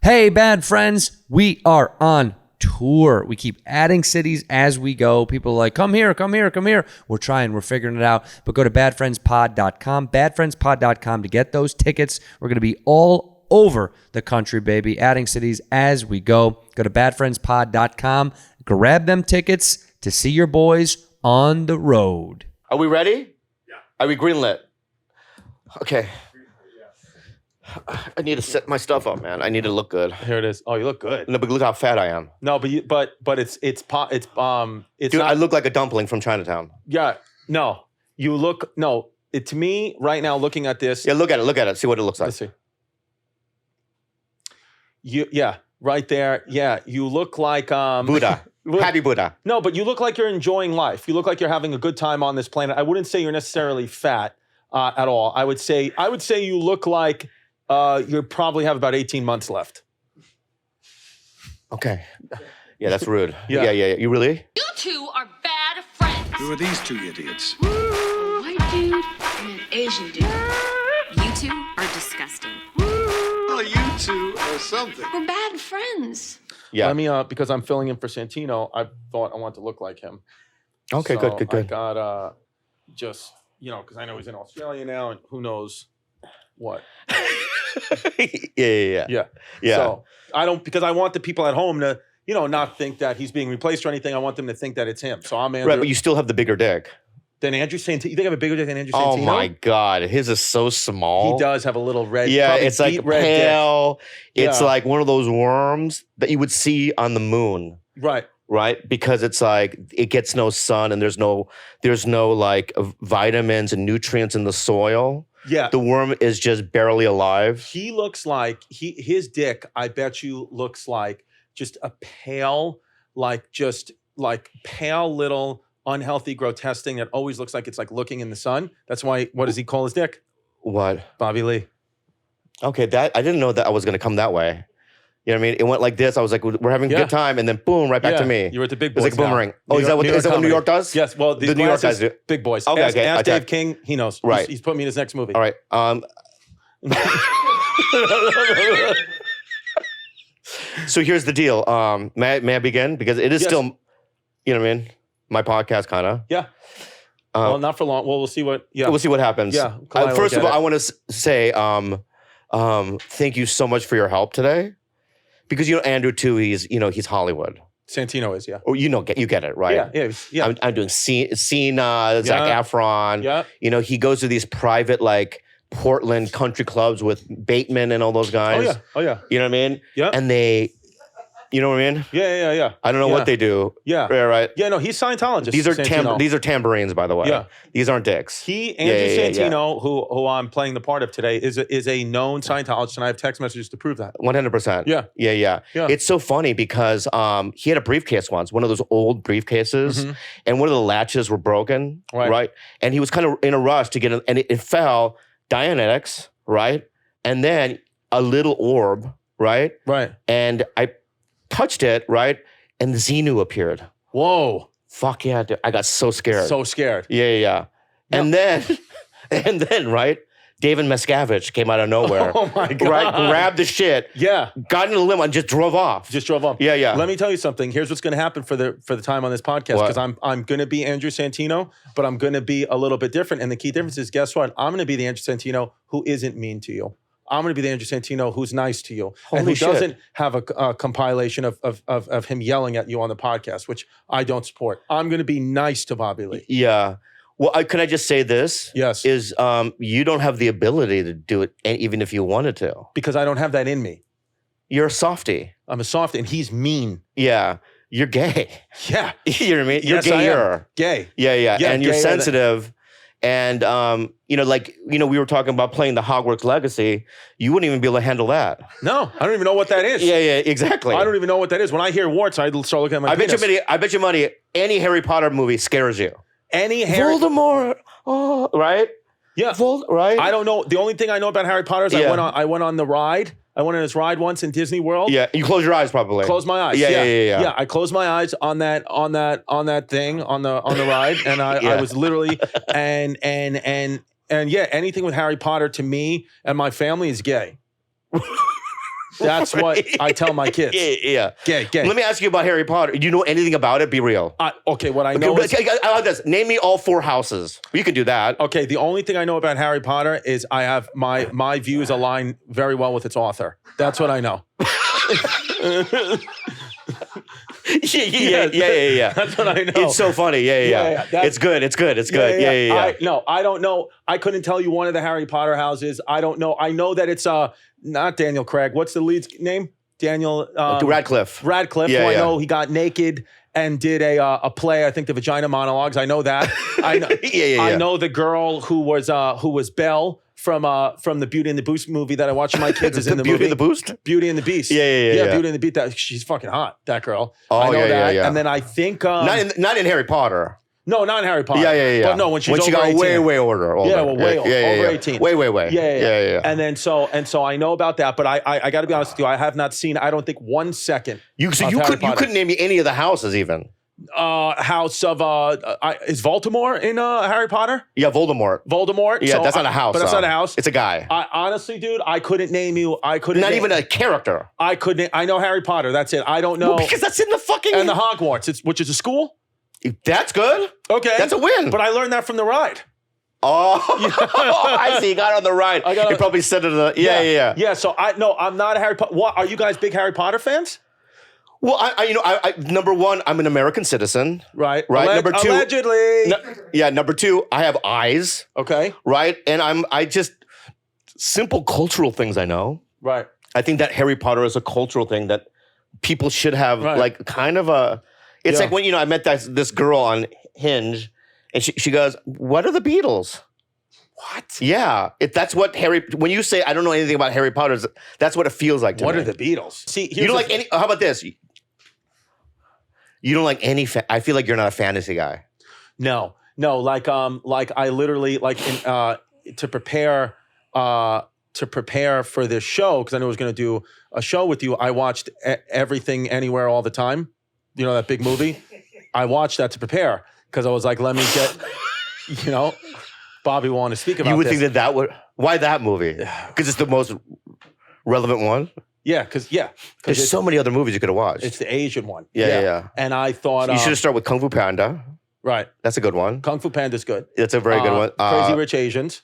Hey, bad friends, we are on tour. We keep adding cities as we go. People are like, come here, come here, come here. We're figuring it out. But go to badfriendspod.com, badfriendspod.com to get those tickets. We're going to be all over the country, baby, adding cities as we go. Go to badfriendspod.com, grab them tickets to see your boys on the road. Are we ready? Yeah. Are we greenlit? Okay. I need to set my stuff up, man. I need to look good. Here it is. Oh, you look good. No, but look how fat I am. No, but it's Dude, not, I look like a dumpling from Chinatown. Yeah. No. You look to me right now looking at this. Yeah, look at it. See what it looks like. Let's see. Right there. Yeah, you look like Buddha. Happy Buddha. No, but you look like you're enjoying life. You look like you're having a good time on this planet. I wouldn't say you're necessarily fat at all. I would say you look like you probably have about 18 months left. Okay. Yeah, that's rude. Yeah. You really? You two are bad friends. Who are these two idiots? A white dude and an Asian dude. You two are disgusting. Well, you two are something. We're bad friends. Yeah. Let me, because I'm filling in for Santino, I thought I want to look like him. Okay, So good. I got, just, because I know he's in Australia now, and who knows what. Yeah. So because I want the people at home to, not think that he's being replaced or anything. I want them to think that it's him. So I'm Andrew. Right, but you still have the bigger dick. Then Andrew Santino. You think I have a bigger dick than Andrew Oh Santino? my God. His is so small. He does have a little red. Yeah, it's like red pale. dick. It's like one of those worms that you would see on the moon. Right. Right? Because it's like it gets no sun and there's no like vitamins and nutrients in the soil. Yeah. The worm is just barely alive. He looks like his dick, I bet you, looks like just a pale, pale little unhealthy grotesque thing that always looks like it's like looking in the sun. That's why, what does he call his dick? What? Bobby Lee. Okay, that I didn't know that I was gonna come that way. You know what I mean? It went like this. I was like, we're having a good time, and then boom, right back to me. You were at the big It was boys. like a boomerang. Now. Oh, is that what New York does? Yes. Well, the New York guys do. Big boys. Okay, Ask okay. Dave King. He knows. Right. He's put me in his next movie. All right. So here's the deal. May I begin? Because it is still, you know what I mean? My podcast, kind of. Yeah. Well, not for long. Well, we'll see what. Yeah. We'll see what happens. Yeah. First of all, I want to say thank you so much for your help today. Because Andrew too, he's Hollywood. Santino is, yeah. Or you get it, right? Yeah. I'm doing Cena, Zac Efron. Yeah. He goes to these private like Portland country clubs with Bateman and all those guys. Oh yeah. You know what I mean? Yeah. And they, you know what I mean? Yeah. I don't know what they do. Yeah. Right. Yeah, no, he's Scientologist. These are Santino. these are tambourines, by the way. Yeah. These aren't dicks. Andrew Santino, who I'm playing the part of today, is a known Scientologist, and I have text messages to prove that. 100%. Yeah. It's so funny because he had a briefcase once, one of those old briefcases, and one of the latches were broken, right? And he was kind of in a rush to get it, and it fell, Dianetics, right? And then a little orb, right? Right. And I touched it, right? And Xenu appeared. Whoa. Fuck yeah, dude. I got so scared. So scared. Yeah. And then, right? David Miscavige came out of nowhere. Oh my God. Right? Grabbed the shit. Yeah. Got in the limo and just drove off. Yeah. Let me tell you something. Here's what's going to happen for the time on this podcast, because I'm going to be Andrew Santino, but I'm going to be a little bit different. And the key difference is, guess what? I'm going to be the Andrew Santino who isn't mean to you. I'm going to be the Andrew Santino who's nice to you and who doesn't have a compilation of him yelling at you on the podcast, which I don't support. I'm going to be nice to Bobby Lee. Yeah. Well, can I just say this? Yes. Is you don't have the ability to do it, even if you wanted to. Because I don't have that in me. You're a softie. I'm a softie, and he's mean. Yeah. You're gay. Yeah. You know what I mean? You're Yes, gayer. Gay. Yeah. And you're sensitive. And, we were talking about playing the Hogwarts Legacy. You wouldn't even be able to handle that. No, I don't even know what that is. Yeah, exactly. I don't even know what that is. When I hear warts, I start looking at my penis. I bet you money any Harry Potter movie scares you. Any Harry... Voldemort. Oh, right? Yeah. Right? I don't know. The only thing I know about Harry Potter is I went on the ride. I went on this ride once in Disney World. Yeah, you close your eyes probably. Close my eyes. Yeah. Yeah, I closed my eyes on that thing on the ride, and I was literally and anything with Harry Potter to me and my family is gay. That's what I tell my kids. Yeah. Gay. Let me ask you about Harry Potter. Do you know anything about it? Be real. What I know is... I like this. Name me all 4 houses. You can do that. Okay, the only thing I know about Harry Potter is I have my views align very well with its author. That's what I know. Yeah. That's what I know. It's so funny. Yeah. It's good. Yeah. I don't know. I couldn't tell you one of the Harry Potter houses. I don't know. I know that it's not Daniel Craig. What's the lead's name? Daniel Radcliffe. Yeah, I know he got naked and did a play. I think the Vagina Monologues. I know that. I know. I know the girl who was Belle from the Beauty and the Beast movie that I watch with my kids is in the Beauty movie. and the Beast? Beauty and the Beast. Yeah. Beauty and the Beast. She's fucking hot. That girl. Oh, I know that. Yeah. And then I think not in Harry Potter. No, not in Harry Potter. Yeah. But no, when she got 18. way older. Yeah, well, way over 18. Way. Yeah. And so I know about that, but I got to be honest with you, I have not seen. I don't think 1 second. You couldn't name me any of the houses even. House of is Voldemort in Harry Potter? Yeah, Voldemort. Yeah, So that's not a house. But that's not a house. It's a guy. Honestly, dude, I couldn't name you. Not even a character. I couldn't. I know Harry Potter. That's it. I don't know. Well, because that's in the fucking and the Hogwarts, which is a school. That's good. Okay, that's a win. But I learned that from the ride. Oh, I see. You got on the ride. You probably said it. Yeah. So I'm not a Harry Potter. What are you guys big Harry Potter fans? Well, I number one, I'm an American citizen. Right. Number two, allegedly. Number two, I have eyes. Okay. Right. And I just simple cultural things I know. Right. I think that Harry Potter is a cultural thing that people should have like kind of a. It's like when I met this girl on Hinge, and she goes, "What are the Beatles?" What? Yeah, that's what when you say I don't know anything about Harry Potter, that's what it feels like to me. What are the Beatles? See, you don't like any. How about this? You don't like any. I feel like you're not a fantasy guy. No. Like I literally to prepare for this show because I knew I was going to do a show with you. I watched Everything Anywhere All the Time. You know that big movie. I watched that to prepare because I was like, let me get. Bobby will want to speak about. You would think that would. Why that movie? Because it's the most relevant one. Yeah, because there's so many other movies you could have watched. It's the Asian one. Yeah. And I thought you should have started with Kung Fu Panda. Right. That's a good one. Kung Fu Panda's good. That's a very good one. Crazy Rich Asians.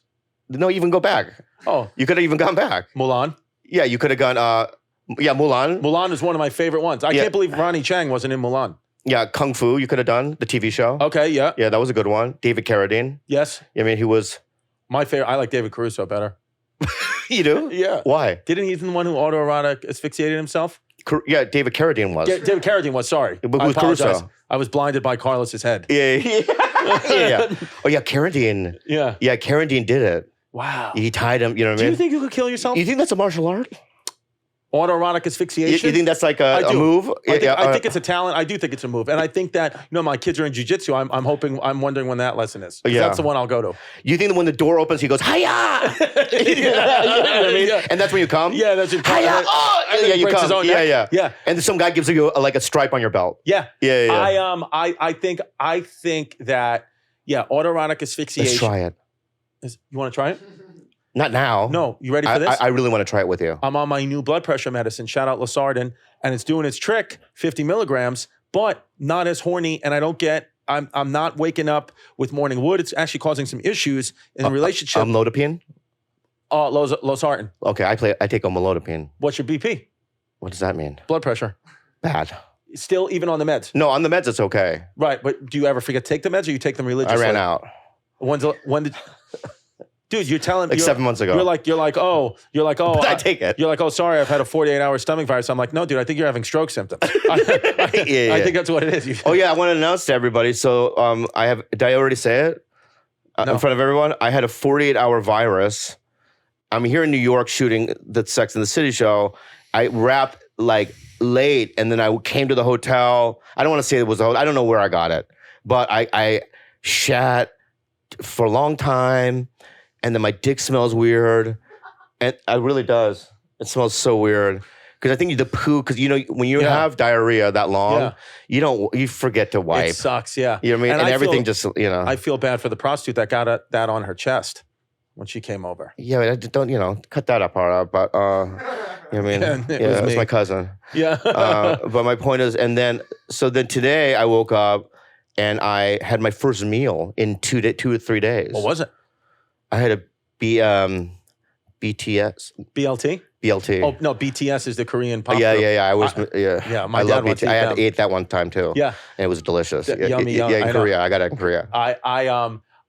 No, even go back. Oh, you could have even gone back. Mulan. Yeah, you could have gone. Mulan. Mulan is one of my favorite ones. I can't believe Ronnie Chang wasn't in Mulan. Yeah, Kung Fu. You could have done the TV show. Okay. Yeah. Yeah, that was a good one. David Carradine. Yes. I mean, he was my favorite. I like David Caruso better. You do? Yeah. Why? Didn't he the one who autoerotic asphyxiated himself? Yeah, David Carradine was. David Carradine was, sorry. But who's Caruso? I was blinded by Carlos's head. Yeah. Oh, yeah, Carradine. Yeah. Yeah, Carradine did it. Wow. He tied him, you know what I mean? Do you think you could kill yourself? You think that's a martial art? Autoerotic asphyxiation? You think that's like a move? I think it's a talent. I do think it's a move. And I think that, my kids are in jiu-jitsu. I'm wondering when that lesson is. Yeah. That's the one I'll go to. You think that when the door opens, he goes, hiya! You know what I mean? Yeah. And that's when you come? Yeah, that's when you come. Hiya! Oh! Yeah, you come. Yeah. And then some guy gives you a stripe on your belt. Yeah. Yeah. I think that, autoerotic asphyxiation. Let's try it. You want to try it? Not now. No. You ready for this? I really want to try it with you. I'm on my new blood pressure medicine. Shout out Losartan. And it's doing its trick, 50 milligrams, but not as horny. And I'm not waking up with morning wood. It's actually causing some issues in the relationship. Amlodipine? Losartan. Okay, I take amlodipine. What's your BP? What does that mean? Blood pressure. Bad. Still even on the meds? No, on the meds it's okay. Right, but do you ever forget to take the meds or you take them religiously? I ran out. When did... Dude, you're telling me 7 months ago. You're like, I take it. You're like, oh, sorry, I've had a 48-hour stomach virus. I'm like, no, dude, I think you're having stroke symptoms. I think that's what it is. Oh yeah, I want to announce to everybody. So did I already say it No. in front of everyone? I had a 48-hour virus. I'm here in New York shooting the Sex and the City show. I wrapped like late, and then I came to the hotel. I don't want to say it was a hotel. I don't know where I got it, but I shat for a long time. And then my dick smells weird. And it really does. It smells so weird. Because I think the poo, because when you have diarrhea that long, you forget to wipe. It sucks, yeah. You know what I mean? And everything I feel bad for the prostitute that got that on her chest when she came over. Yeah, don't, cut that part out. But You know what I mean? And it yeah, was it was me. my cousin. Yeah. But my point is, so then today I woke up and I had my first meal in 2 or 3 days. What was it? I had a BTS. BLT? BLT. Oh, no, BTS is the Korean pop yeah, group. yeah. I was, Yeah, my I dad love wants to BTS. eat I had them. ate that one time too. Yeah. And it was delicious. Yummy. Yeah, in Korea. I got it in Korea.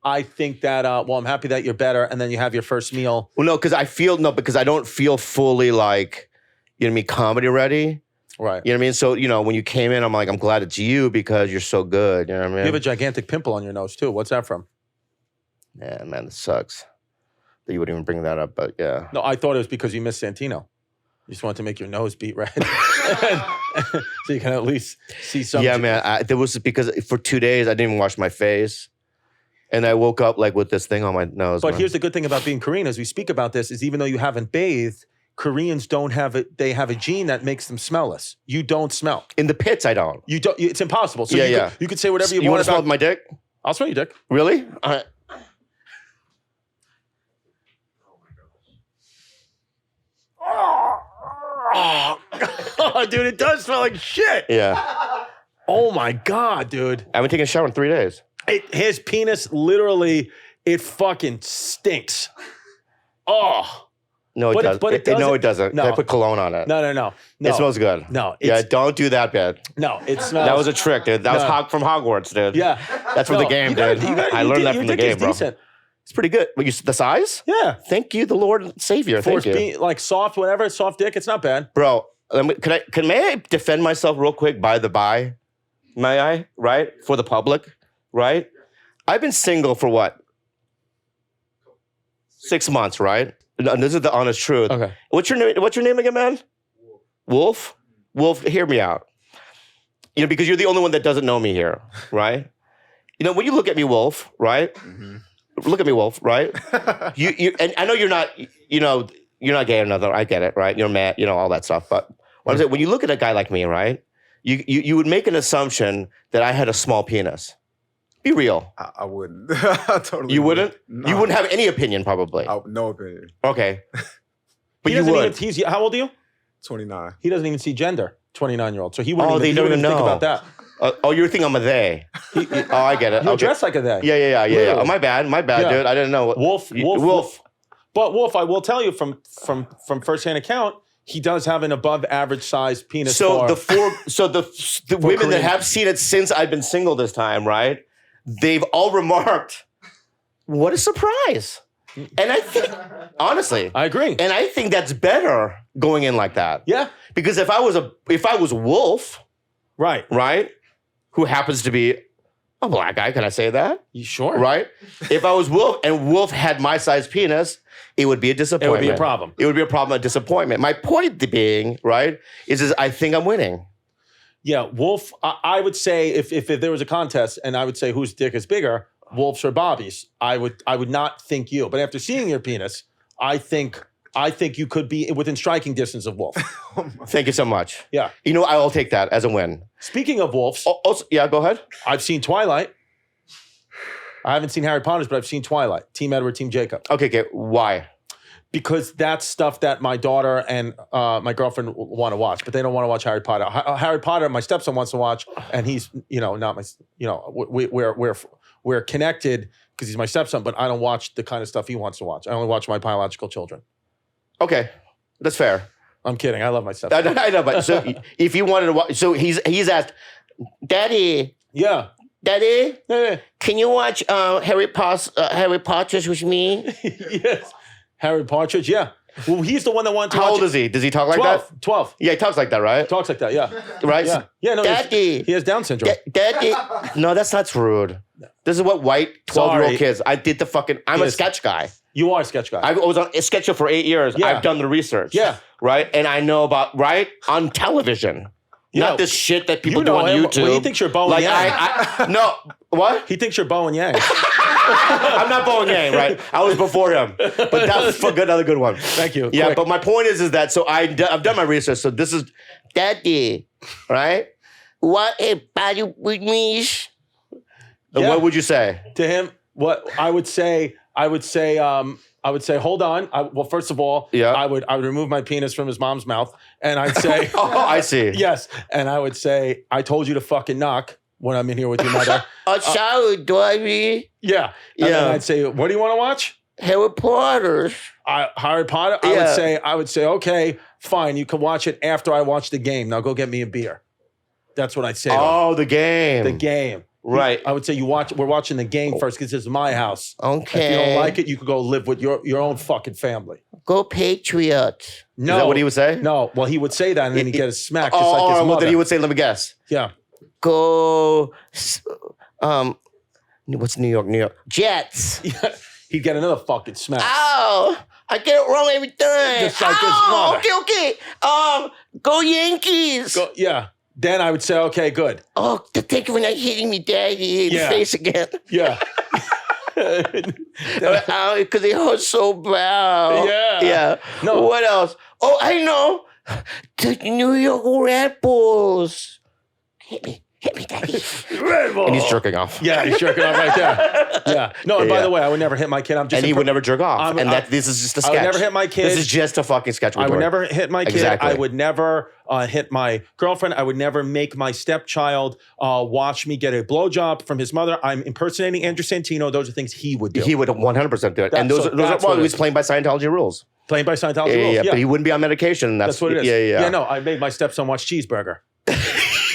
I think that, I'm happy that you're better, and then you have your first meal. Well, no, because I don't feel fully like, you know what I mean, comedy ready. Right. You know what I mean? So, when you came in, I'm like, I'm glad it's you because you're so good. You know what I mean? You have a gigantic pimple on your nose, too. What's that from? Yeah, man, it sucks that you wouldn't even bring that up, but yeah. No, I thought it was because you missed Santino. You just wanted to make your nose beat red. So you can at least see something. Yeah, man. There was because for 2 days, I didn't even wash my face. And I woke up like with this thing on my nose. But here's the good thing about being Korean, as we speak about this, is even though you haven't bathed, Koreans don't have it. They have a gene that makes them smellless. You don't smell. In the pits, I don't. You don't. It's impossible. So Yeah, you could say whatever you You want want to smell about my dick? I'll smell your dick. Really? Oh, dude, it does smell like shit. Yeah. Oh my God, dude. I haven't taken a shower in 3 days. His penis literally, it fucking stinks. Oh. No, it But doesn't. it doesn't. No, it doesn't. No. I put cologne on it. No. It smells good. No, Yeah, it's- don't do that, man. No, it smells. That was a trick, dude. That was No. from Hogwarts, dude. Yeah. That's from the game, dude. I learned that from the game, bro. Decent. It's pretty good. But the size? Yeah. Thank you, the Lord and Savior. For Thank you. being like soft, whatever, soft dick, it's not bad. Bro, may I defend myself real quick by the by? May I? Right? For the public, right? I've been single for what? 6 months, right? And this is the honest truth. Okay. What's your name again, man? Wolf? Wolf, hear me out. Because you're the only one that doesn't know me here, right? When you look at me, Wolf, right? Mm-hmm. Look at me, Wolf, right? you and I know you're not, you're not gay or nothing. I get it, right? You're mad, all that stuff. But what I'm saying, when you look at a guy like me, right? You would make an assumption that I had a small penis. Be real. I wouldn't. I totally You wouldn't? No. You wouldn't have any opinion, probably. No opinion. Okay. But He you doesn't would. even, how old are you? 29. He doesn't even see gender. 29-year-old. So he wouldn't Oh, they don't even think know. about that. You're thinking I'm a they. Oh, I get it. You're Okay. dressed like a they. Yeah. Really? Oh, my bad, Yeah. dude. I didn't know. Wolf. But Wolf, I will tell you from firsthand account, he does have an above average size penis. So for, the women that Korean. have seen it since I've been single this time, right? They've all remarked, what a surprise. And I think, honestly, I agree. and I think that's better going in like that. Yeah. Because if I was Wolf, Right. right, who happens to be a black guy, can I say that? You sure? Right? If I was Wolf and Wolf had my size penis, it would be a disappointment. It would be a problem. It would be a problem, a disappointment. My point being, right, is I think I'm winning. Yeah, Wolf, I would say if there was a contest and I would say whose dick is bigger, Wolf's or Bobby's, I would not think you. But after seeing your penis, I think you could be within striking distance of Wolf. Thank you so much. Yeah. I will take that as a win. Speaking of wolves, Also, yeah, go ahead. I've seen Twilight. I haven't seen Harry Potter's, but I've seen Twilight. Team Edward, Team Jacob. Okay. Why? Because that's stuff that my daughter and my girlfriend want to watch, but they don't want to watch Harry Potter. Harry Potter, my stepson wants to watch, and he's, not my, we're connected because he's my stepson, but I don't watch the kind of stuff he wants to watch. I only watch my biological children. Okay, that's fair. I'm kidding. I love my stepson. I know, but so if you wanted to watch, so he's asked, Daddy, Yeah. can you watch Harry Potter with me? Yes. Harry Partridge, yeah. Well, he's the one that wanted to How watch old is he? Does he talk like 12. that? 12. Yeah, he talks like that, right? Talks like that, yeah. Right? Yeah. Yeah, no, Daddy. he has Down syndrome. Daddy. No, that's rude. This is what white 12-year-old Sorry. kids. I'm a Yes. sketch guy. You are a sketch guy. I was on a sketcher for 8 years. Yeah. I've done the research. Yeah. Right? And I know about, right? On television. Yeah. Not this shit that people You do know on him. YouTube. Well, he thinks you're Bo and Yang. No. What? He thinks you're Bo and Yang. I'm not Bo and Yang, right? I was before him. But that's another good one. Thank you. Yeah, Quick. but my point is that, so I've done my research. So this is, Daddy, right? What about you with me? Yeah. What would you say? To him, what I would say, I would say, hold on. Well, first of all, I would remove my penis from his mom's mouth, and I'd say, oh, I see. Yes, and I would say, I told you to fucking knock when I'm in here with your mother. Child, do I mean? Yeah. And then I'd say, what do you want to watch? Harry Potter. Harry Potter? I would say, okay, fine. You can watch it after I watch the game. Now go get me a beer. That's what I'd say. Oh, the game. The game. Right. I would say we're watching the game first because this is my house. Okay. If you don't like it, you could go live with your own fucking family. Go Patriots. No. Is that what he would say? No. Well, he would say that and then he'd get a smack just like his mother. Well, then he would say, let me guess. Yeah. Go, what's New York? Jets. He'd get another fucking smack. Oh, I get it wrong every time. Just like his mother. Okay. Go Yankees. Yeah. Then I would say, okay, good. Oh, thank you for not hitting me, Daddy, in the face again. Yeah. Because it hurts so bad. Yeah. No. What else? Oh, I know. The New York Red Bulls. Hit me, Daddy. Red Bull. And he's jerking off. Yeah, he's jerking off right there. Yeah. No, and by the way, I would never hit my kid. And he would never jerk off. This is just a sketch. I would never hit my kid. This is just a fucking sketch. I would never hit my kid. Exactly. I would never hit my girlfriend. I would never make my stepchild watch me get a blowjob from his mother. I'm impersonating Andrew Santino. Those are things he would do. He would 100% do it. And those are he's playing by Scientology rules. Playing by Scientology rules. Yeah, but he wouldn't be on medication. That's what it is. Yeah. Yeah, no, I made my stepson watch Cheeseburger.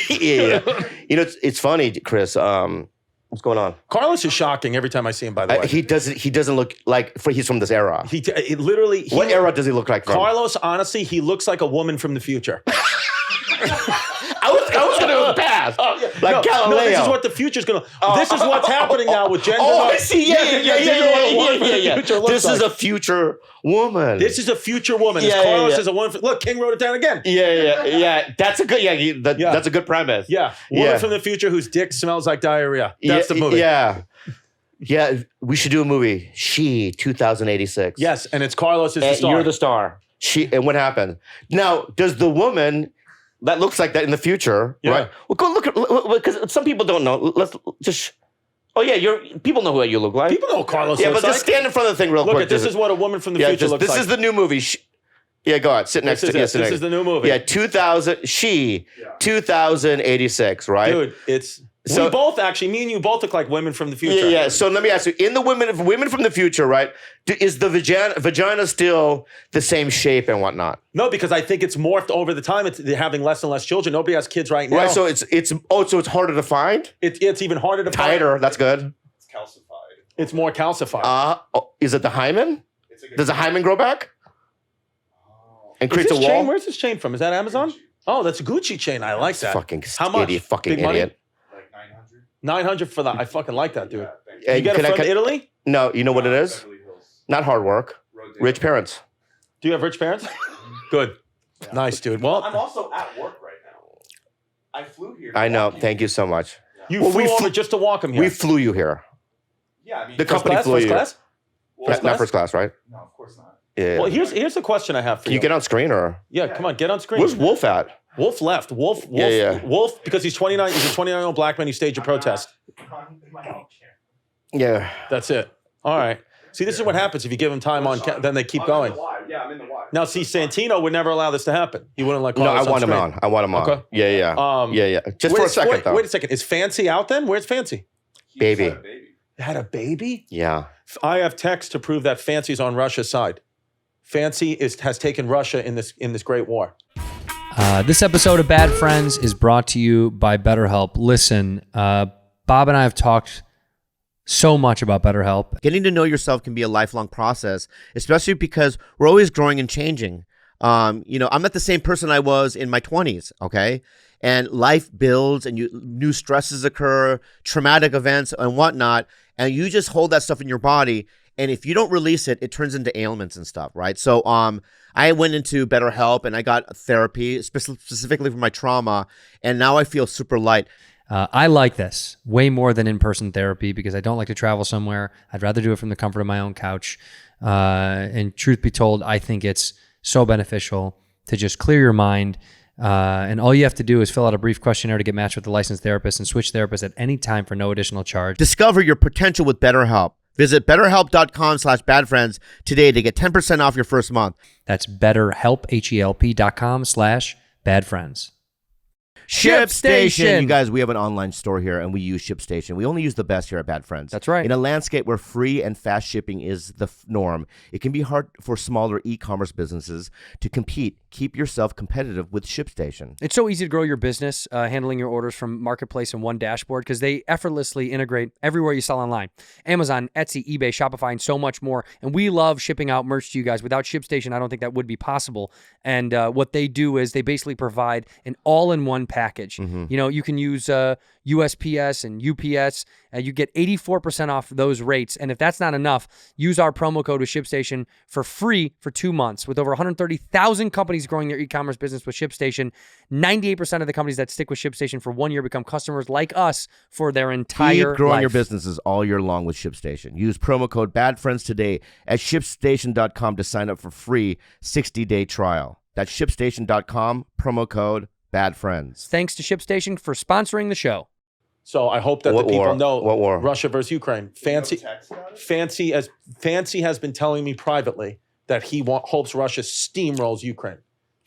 Yeah. You know, it's funny, Chris. What's going on? Carlos is shocking every time I see him, by the way. He doesn't look like he's from this era. What era does he look like from? Carlos, honestly, he looks like a woman from the future. I was going to pass. Like Galileo. No, this is what the future's going to... This is what's happening now with gender. Oh, I see. Yeah. This is a a future woman. This is a future woman. Carlos is a woman... Look, King wrote it down again. Yeah. That's a good... That's a good premise. Yeah. Woman from the future whose dick smells like diarrhea. That's the movie. Yeah, we should do a movie. She, 2086. Yes, and it's Carlos is the star. You're the star. And what happened? Now, does the woman... That looks like that in the future, right? Well, go look at, because some people don't know. Let's just, people know who you look like. People know who Carlos looks like. Yeah, but just stand in front of the thing real quick. Look, this is what a woman from the future looks like. This is the new movie. Go ahead. Sit next to me. This is the new movie. Yeah, 2086, right? Dude, we both actually, me and you both look like women from the future. Yeah. So let me ask you, in the women from the future, right? Is the vagina still the same shape and whatnot? No, because I think it's morphed over the time. They're having less and less children. Nobody has kids right now. Right. So it's harder to find. It's even harder to find. Tighter. That's good. It's calcified. It's more calcified. Is it the hymen? Does the hymen grow back? And creates a wall. Chain? Where's this chain from? Is that Amazon? Gucci. Oh, that's a Gucci chain. I like that. Fucking how much? Idiot, fucking Big money? idiot. 900 for that. I fucking like that, dude. Yeah, you get it from Italy? No, you know what it is? Not hard work. Rich parents. Do you have rich parents? Good. Yeah. Nice, dude. Well, I'm also at work right now. I flew here. I know. Thank you so much. You flew over just to walk him here. We flew you here. Yeah, I mean, the company flew you. First class? Not first class, right? No, of course not. Yeah. Well, here's the question I have for you. Can you get on screen or? Yeah, come on, get on screen. Where's Wolf at? Wolf left. Wolf, because he's 29. He's a 29-year-old black man who staged a protest. Yeah. That's it. All right. See, this is what happens if you give him time on. Then they keep going. Yeah, I'm in the Y. Now, see, Santino would never allow this to happen. He wouldn't let Carlos I want him on. I want him on. Okay. Yeah. Just for a second, though. Wait a second. Is Fancy out then? Where's Fancy? Baby. Had a baby? Yeah. I have text to prove that Fancy's on Russia's side. Fancy has taken Russia in this great war. This episode of Bad Friends is brought to you by BetterHelp. Listen, Bob and I have talked so much about BetterHelp. Getting to know yourself can be a lifelong process, especially because we're always growing and changing. I'm not the same person I was in my 20s, okay? And life builds and new stresses occur, traumatic events and whatnot, and you just hold that stuff in your body. And if you don't release it, it turns into ailments and stuff, right? So I went into BetterHelp and I got therapy specifically for my trauma, and now I feel super light. I like this way more than in-person therapy because I don't like to travel somewhere. I'd rather do it from the comfort of my own couch. And truth be told, I think it's so beneficial to just clear your mind. And all you have to do is fill out a brief questionnaire to get matched with a licensed therapist and switch therapists at any time for no additional charge. Discover your potential with BetterHelp. Visit betterhelp.com/badfriends today to get 10% off your first month. That's BetterHelp, HELP.com/badfriends. ShipStation. You guys, we have an online store here, and we use ShipStation. We only use the best here at Bad Friends. That's right. In a landscape where free and fast shipping is the norm, it can be hard for smaller e-commerce businesses to compete. Keep yourself competitive with ShipStation. It's so easy to grow your business, handling your orders from Marketplace in one dashboard because they effortlessly integrate everywhere you sell online. Amazon, Etsy, eBay, Shopify, and so much more. And we love shipping out merch to you guys. Without ShipStation, I don't think that would be possible. And what they do is they basically provide an all-in-one package. You know, you can use USPS and UPS. You get 84% off those rates. And if that's not enough, use our promo code with ShipStation for free for 2 months. With over 130,000 companies growing their e-commerce business with ShipStation, 98% of the companies that stick with ShipStation for 1 year become customers like us for their entire Keep growing life. your businesses all year long with ShipStation. Use promo code BADFRIENDS today at ShipStation.com to sign up for free 60-day trial. That's ShipStation.com, promo code BADFRIENDS. Thanks to ShipStation for sponsoring the show. So I hope that What the people war? know What war? Russia versus Ukraine. Fancy has been telling me privately that he hopes Russia steamrolls Ukraine.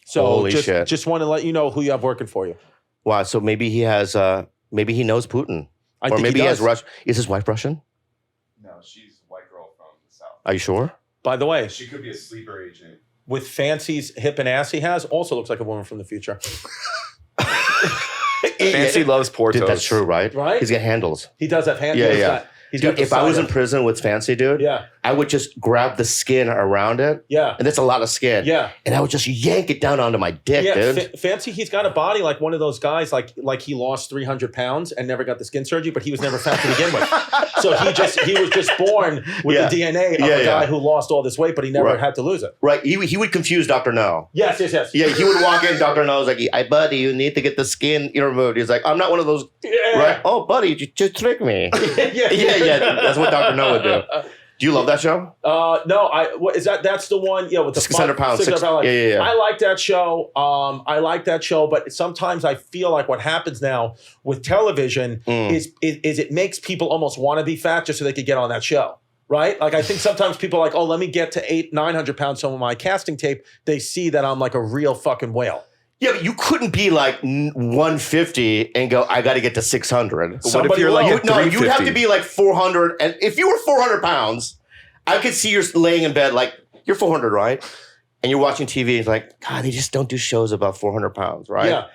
So Holy shit. just want to let you know who you have working for you. Wow. So maybe he has. Maybe he knows Putin, I or think maybe he he has does. Russian. Is his wife Russian? No, she's a white girl from the South. Are you sure? By the way, She could be a sleeper agent. with Fancy's hip and ass he has, also looks like a woman from the future. Fancy loves Portos. Dude, that's true, right? Right? He's got handles. He does have hands. Yeah. He's Dude, got if I was in the side prison with Fancy, dude, Yeah. I would just grab the skin around it. Yeah. And that's a lot of skin. Yeah. And I would just yank it down onto my dick, Yeah, dude. Fancy, he's got a body like one of those guys, like he lost 300 pounds and never got the skin surgery, but he was never fat to begin with. So he was just born with Yeah. the DNA of Yeah, a guy yeah. who lost all this weight, but he never Right. had to lose it. Right. He would confuse Dr. No. Yes. Yeah, he would walk in, Dr. No's like, hey, buddy, you need to get the skin removed. He's like, I'm not one of those. Yeah. Right? Oh, buddy, you just trick me. yeah. That's what Dr. No would do. Do you love that show? No, what is that? That's the one, with the 600 pounds. 600 pounds. Yeah. I like that show. But sometimes I feel like what happens now with television is it makes people almost want to be fat just so they could get on that show. Right? Like I think sometimes people are like, oh, let me get to 800-900 pounds. So on my casting tape, they see that I'm like a real fucking whale. Yeah, but you couldn't be like 150 and go, I got to get to 600. What if you're like at No, you'd have 350? to be like 400. And if you were 400 pounds, I could see you're laying in bed like, you're 400, right? And you're watching TV and it's like, God, they just don't do shows about 400 pounds, right? Yeah.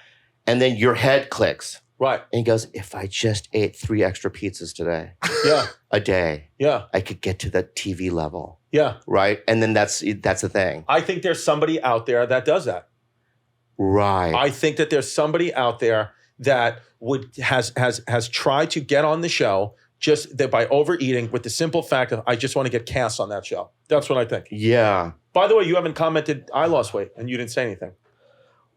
And then your head clicks. Right. And he goes, if I just ate 3 extra pizzas today, Yeah. a day, Yeah. I could get to that TV level, Yeah. right? And then that's the thing. I think there's somebody out there that does that. Right. I think that there's somebody out there that has tried to get on the show just that by overeating with the simple fact of I just want to get cast on that show. That's what I think. Yeah. By the way, you haven't commented I lost weight and you didn't say anything.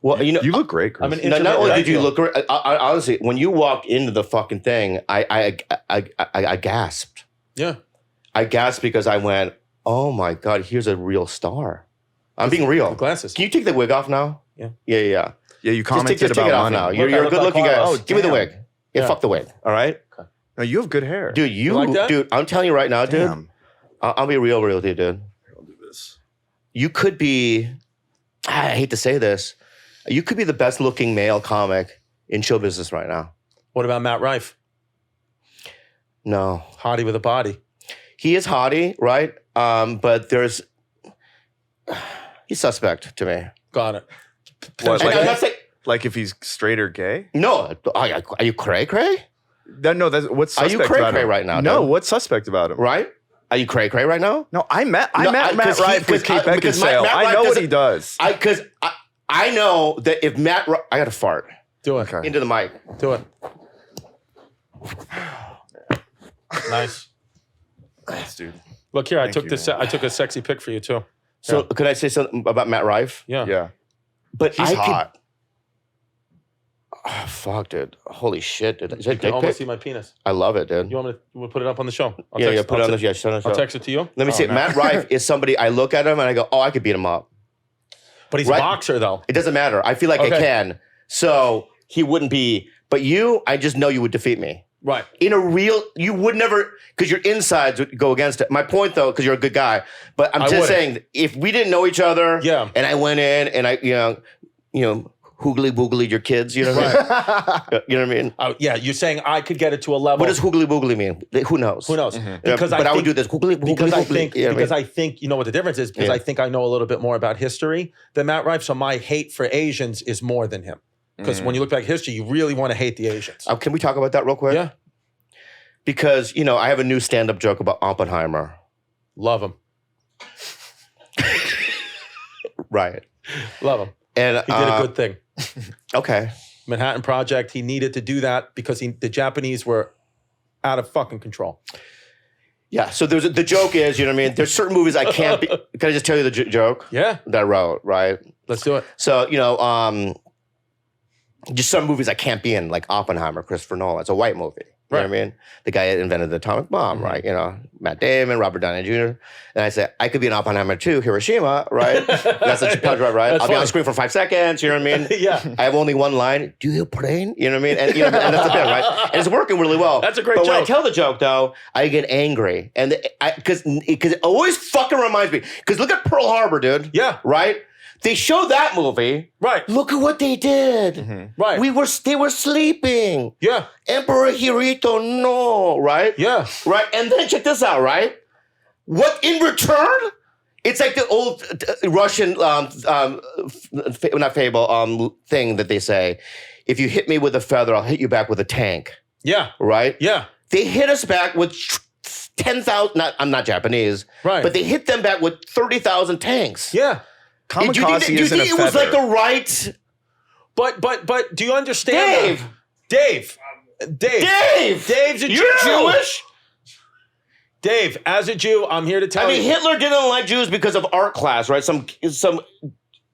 Well, you know, You look great, Chris. I'm an not intermittent only did you diet. look great, I honestly, when you walked into the fucking thing, I gasped. Yeah. I gasped because I went, oh my God, here's a real star. I'm being real. The glasses. Can you take the wig off now? Yeah. Yeah. yeah, you Just commented take about it off money. now. Look, You're I a look good like looking guy. Carlos. Give me the damn. wig. Yeah, Yeah. fuck the wig. All right? No, you have good hair. Dude, like that? dude, I'm telling you right now, dude. Damn. I'll be real with you, dude. I'll do this. You could be, I hate to say this, you could be the best looking male comic in show business right now. What about Matt Rife? No. Hottie with a body. He is hottie, right? But he's suspect to me. Got it. What, And I'm not saying, like if he's straight or gay? no, are you cray cray? No, that's what's Are you suspect about cray-cray him? right now, No, dude? what's suspect about him? Right? Are you cray cray right now? No, I met No, Matt 'cause he- Rife with 'cause Kate because Beckinsale. Matt I Rife know what doesn't- he does. Because I know that if I got to fart Do it. Okay. into the mic. Do it. Nice. Thanks, dude. Look here, I Thank took you, this. man. I took a sexy pic for you too. So Yeah. could I say something about Matt Rife? Yeah. Yeah. But He's I hot. Oh, fuck, dude. Holy shit, dude. Is You that can dick almost pic? see my penis. I love it, dude. You want me to put it up on the show? I'll Yeah, text, put it I'll on the te- send it to I'll the show. text it to you. Let me see. Matt Rife is somebody I look at him and I go, oh, I could beat him up. But he's Right. a boxer though. It doesn't matter. I feel like I Okay. can. So he wouldn't be. But you, I just know you would defeat me. Right. In a real, you would never, because your insides would go against it. My point, though, because you're a good guy, but I'm just saying, if we didn't know each other, and I went in and I, hoogly boogly your kids, you know what I mean? You know what I mean? Yeah, you're saying I could get it to a level. What does hoogly boogly mean? Who knows? Who knows? Because I would do this hoogly boogly. Because I think you know what the difference is. Because I think I know a little bit more about history than Matt Rife. So my hate for Asians is more than him. Because when you look back at history, you really want to hate the Asians. Can we talk about that real quick? Yeah. Because I have a new stand-up joke about Oppenheimer. Love him. Right. Love him. And he did a good thing. Okay. Manhattan Project, he needed to do that because the Japanese were out of fucking control. Yeah, so the joke is, you know what I mean? There's certain movies I can't be... Can I just tell you the joke? Yeah. That I wrote, right? Let's do it. So, just some movies I can't be in, like Oppenheimer, Christopher Nolan. It's a white movie. You know what I mean? The guy that invented the atomic bomb, right? Matt Damon, Robert Downey Jr. And I said, I could be in Oppenheimer too, Hiroshima, right? That's such a punchline, right? I'll be on screen for 5 seconds, you know what I mean? Yeah. I have only one line, do you plane? You know what I mean? And, and that's the bit, right? And it's working really well. That's a great joke. joke. When I tell the joke, though, I get angry. And because it always fucking reminds me. Because look at Pearl Harbor, dude. Yeah. Right? They show that movie. Right. Look at what they did. Right. They were sleeping. Yeah. Emperor Hirohito, no, right? Yeah. Right. And then check this out, right? What in return? It's like the old Russian, not fable, thing that they say. If you hit me with a feather, I'll hit you back with a tank. Yeah. Right? Yeah. They hit us back with 10,000, I'm not Japanese, right? But they hit them back with 30,000 tanks. Yeah. Kamikaze do you think it was like the right? But do you understand? Dave's a You're Jew. Jewish? Dave, as a Jew, I'm here to tell you. Hitler didn't like Jews because of art class, right? Some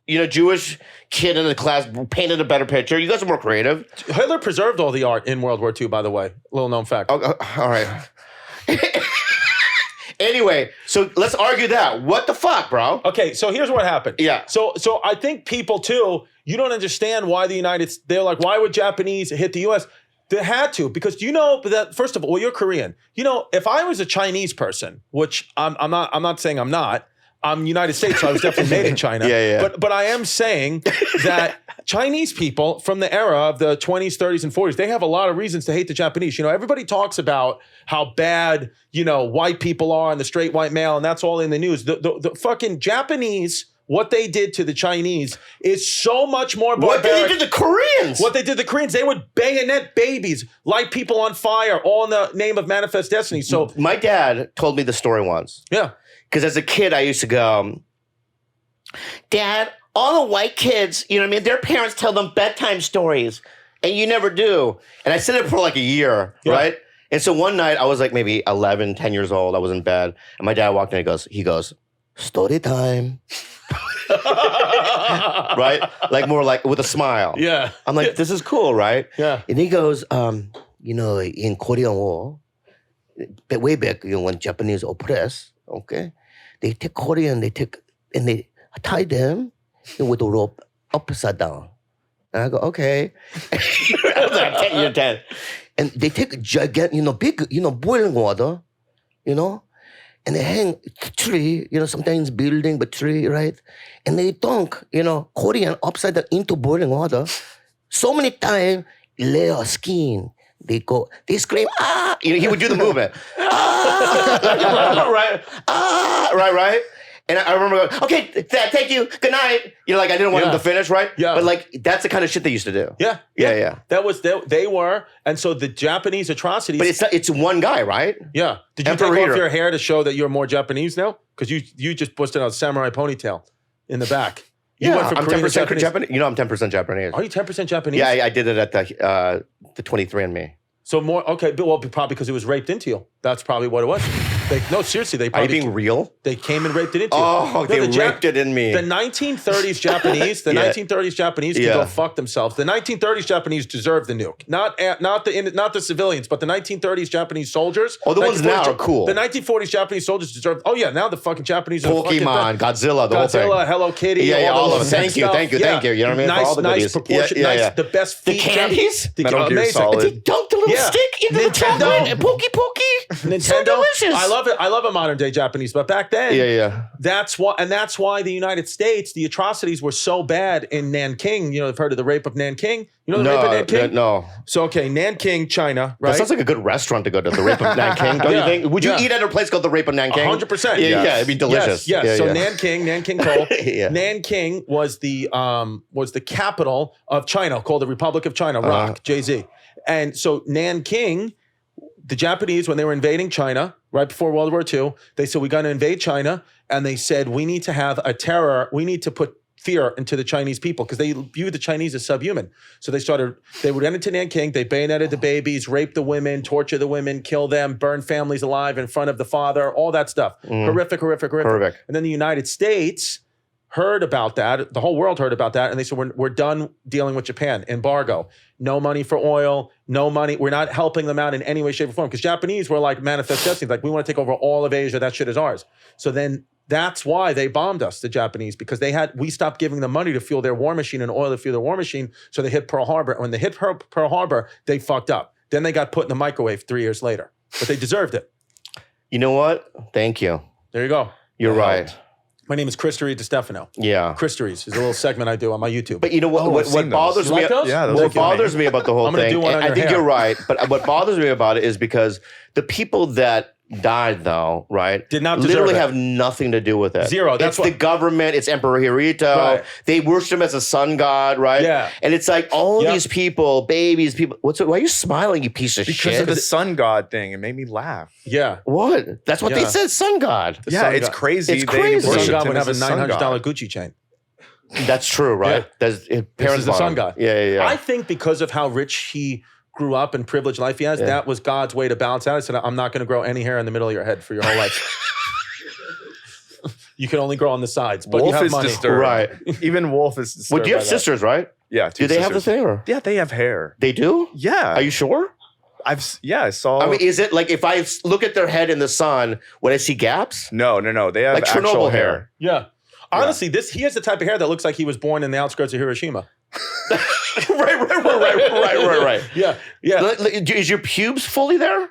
Jewish kid in the class painted a better picture. You guys are more creative. Hitler preserved all the art in World War II, by the way. Little known fact. All right. Anyway, so let's argue that. What the fuck, bro? Okay, so here's what happened. Yeah. So I think people too, you don't understand why they're like, why would Japanese hit the US? They had to, because you know that, first of all, you're Korean. If I was a Chinese person, which I'm not saying I'm not, I'm United States, so I was definitely made in China. Yeah. But I am saying that Chinese people from the era of the 20s, 30s, and 40s, they have a lot of reasons to hate the Japanese. Everybody talks about how bad, white people are and the straight white male, and that's all in the news. The fucking Japanese, what they did to the Chinese is so much more barbaric. What they did to the Koreans? What they did to the Koreans, they would bayonet babies, light people on fire, all in the name of Manifest Destiny. So my dad told me the story once. Yeah. Because as a kid, I used to go, Dad, all the white kids, their parents tell them bedtime stories, and you never do. And I said it for like a year, right? And so one night, I was like maybe 11, 10 years old. I was in bed, and my dad walked in, he goes, story time. Right? Like more like with a smile. Yeah. I'm like, this is cool, right? Yeah. And he goes, in Korean War, way back, when Japanese oppressed, okay, they take Korean, and they tie them with a rope upside down. And I go, okay. I was like 10, you're 10. And they take gigantic, big, boiling water, and they hang tree, sometimes building, but tree, right? And they dunk, Korean upside down into boiling water. So many times, layer skin. They scream, ah! He would do the movement. Ah! Right? Ah! Right? And I remember going, okay, Dad, thank you, good night. I didn't want him to finish, right? Yeah. But that's the kind of shit they used to do. Yeah. That was, they were, and so the Japanese atrocities. But it's one guy, right? Yeah. Did you take off your hair to show that you're more Japanese now? Because you just busted out a samurai ponytail in the back. You went from I'm Korean 10% to Japanese. Japanese. I'm 10% Japanese. Are you 10% Japanese? Yeah, I did it at the 23andMe. So more, okay, well, probably because it was raped into you. That's probably what it was. No, seriously, they Are you probably... being real? They came and raped it into you. Oh, they raped it in me. The 1930s Japanese, 1930s Japanese can go fuck themselves. The 1930s Japanese deserve the nuke. Not the civilians, but the 1930s Japanese soldiers. Oh, the ones now are cool. The 1940s Japanese soldiers deserve... Oh, yeah, now the fucking Japanese are Pokemon, Godzilla, the whole thing. Godzilla, Hello Kitty, all of them. Thank you. You know what I mean? For all the Nice goodies. proportion, the best The feature. candies? Metal Gear Amazing. Solid. They dunked a little little stick into the chocolate and pokey. Nintendo, So delicious. I love it. I love a modern day Japanese, but back then, Yeah. that's why the United States, the atrocities were so bad in Nanking. You know, I've heard of the rape of Nanking. You know the rape of Nanking? No. So okay, Nanking, China, right? That sounds like a good restaurant to go to, the Rape of Nanking, don't you think? Would you eat at a place called the Rape of Nanking? 100%. Yeah, it'd be delicious. Yes. Yeah, So yeah. Nanking Cole. Yeah. Nanking was the capital of China, called the Republic of China. Rock, Jay-Z. And so Nanking, the Japanese, when they were invading China right before World War II, they said, we got to invade China. And they said, we need to have a terror. We need to put fear into the Chinese people because they viewed the Chinese as subhuman. So they would enter to Nanking, they bayoneted the babies, rape the women, torture the women, kill them, burn families alive in front of the father, all that stuff. Horrific. Horrific. And then the United States heard about that. The whole world heard about that. And they said, we're done dealing with Japan. Embargo. No money for oil. No money. We're not helping them out in any way, shape, or form. Because Japanese were like manifest destiny. Like, we want to take over all of Asia. That shit is ours. So then that's why they bombed us, the Japanese, because we stopped giving them money to fuel their war machine and oil to fuel their war machine. So they hit Pearl Harbor. When they hit Pearl Harbor, they fucked up. Then they got put in the microwave 3 years later. But they deserved it. You know what? Thank you. There you go. You're right. My name is Christories Distefano. Yeah. Christories is a little segment I do on my YouTube. But you know what? I've what seen bothers You me? like those? Yeah, those What are funny. bothers me about the whole I'm gonna thing? do one on and I your think hair. you're right. But what bothers me about it is because the people that died, though, right, Did not deserve literally it. have nothing to do with it. Zero. That's it's what- the government. It's Emperor Hirohito. Right. They worship him as a sun god, right? Yeah. And it's like all Yep. these people, babies, people. Why are you smiling, you piece of Because shit? of the sun god thing, it made me laugh. Yeah. What? That's what they Yeah. said, sun god. Yeah, sun it's god. crazy. It's They crazy. Sun worshiped God him would have a as sun $900 god. Gucci chain. That's true, right? Yeah. That's This parents is the bought sun him. god. Yeah. I think because of how rich he grew up and privileged life he has, that was God's way to balance out. I said, I'm not going to grow any hair in the middle of your head for your whole life. You can only grow on the sides, but you Wolf have is money. disturbed. Right. Even Wolf is disturbed. Well, do you have by that. sisters, right? Yeah. Do they have the sisters. thing? Or? Yeah, they have hair. They do? Yeah. Are you sure? I saw. I mean, is it like if I look at their head in the sun, would I see gaps? No. They have Like actual Chernobyl hair. hair. Yeah. Honestly, he has the type of hair that looks like he was born in the outskirts of Hiroshima. Right. Yeah. Is your pubes fully there?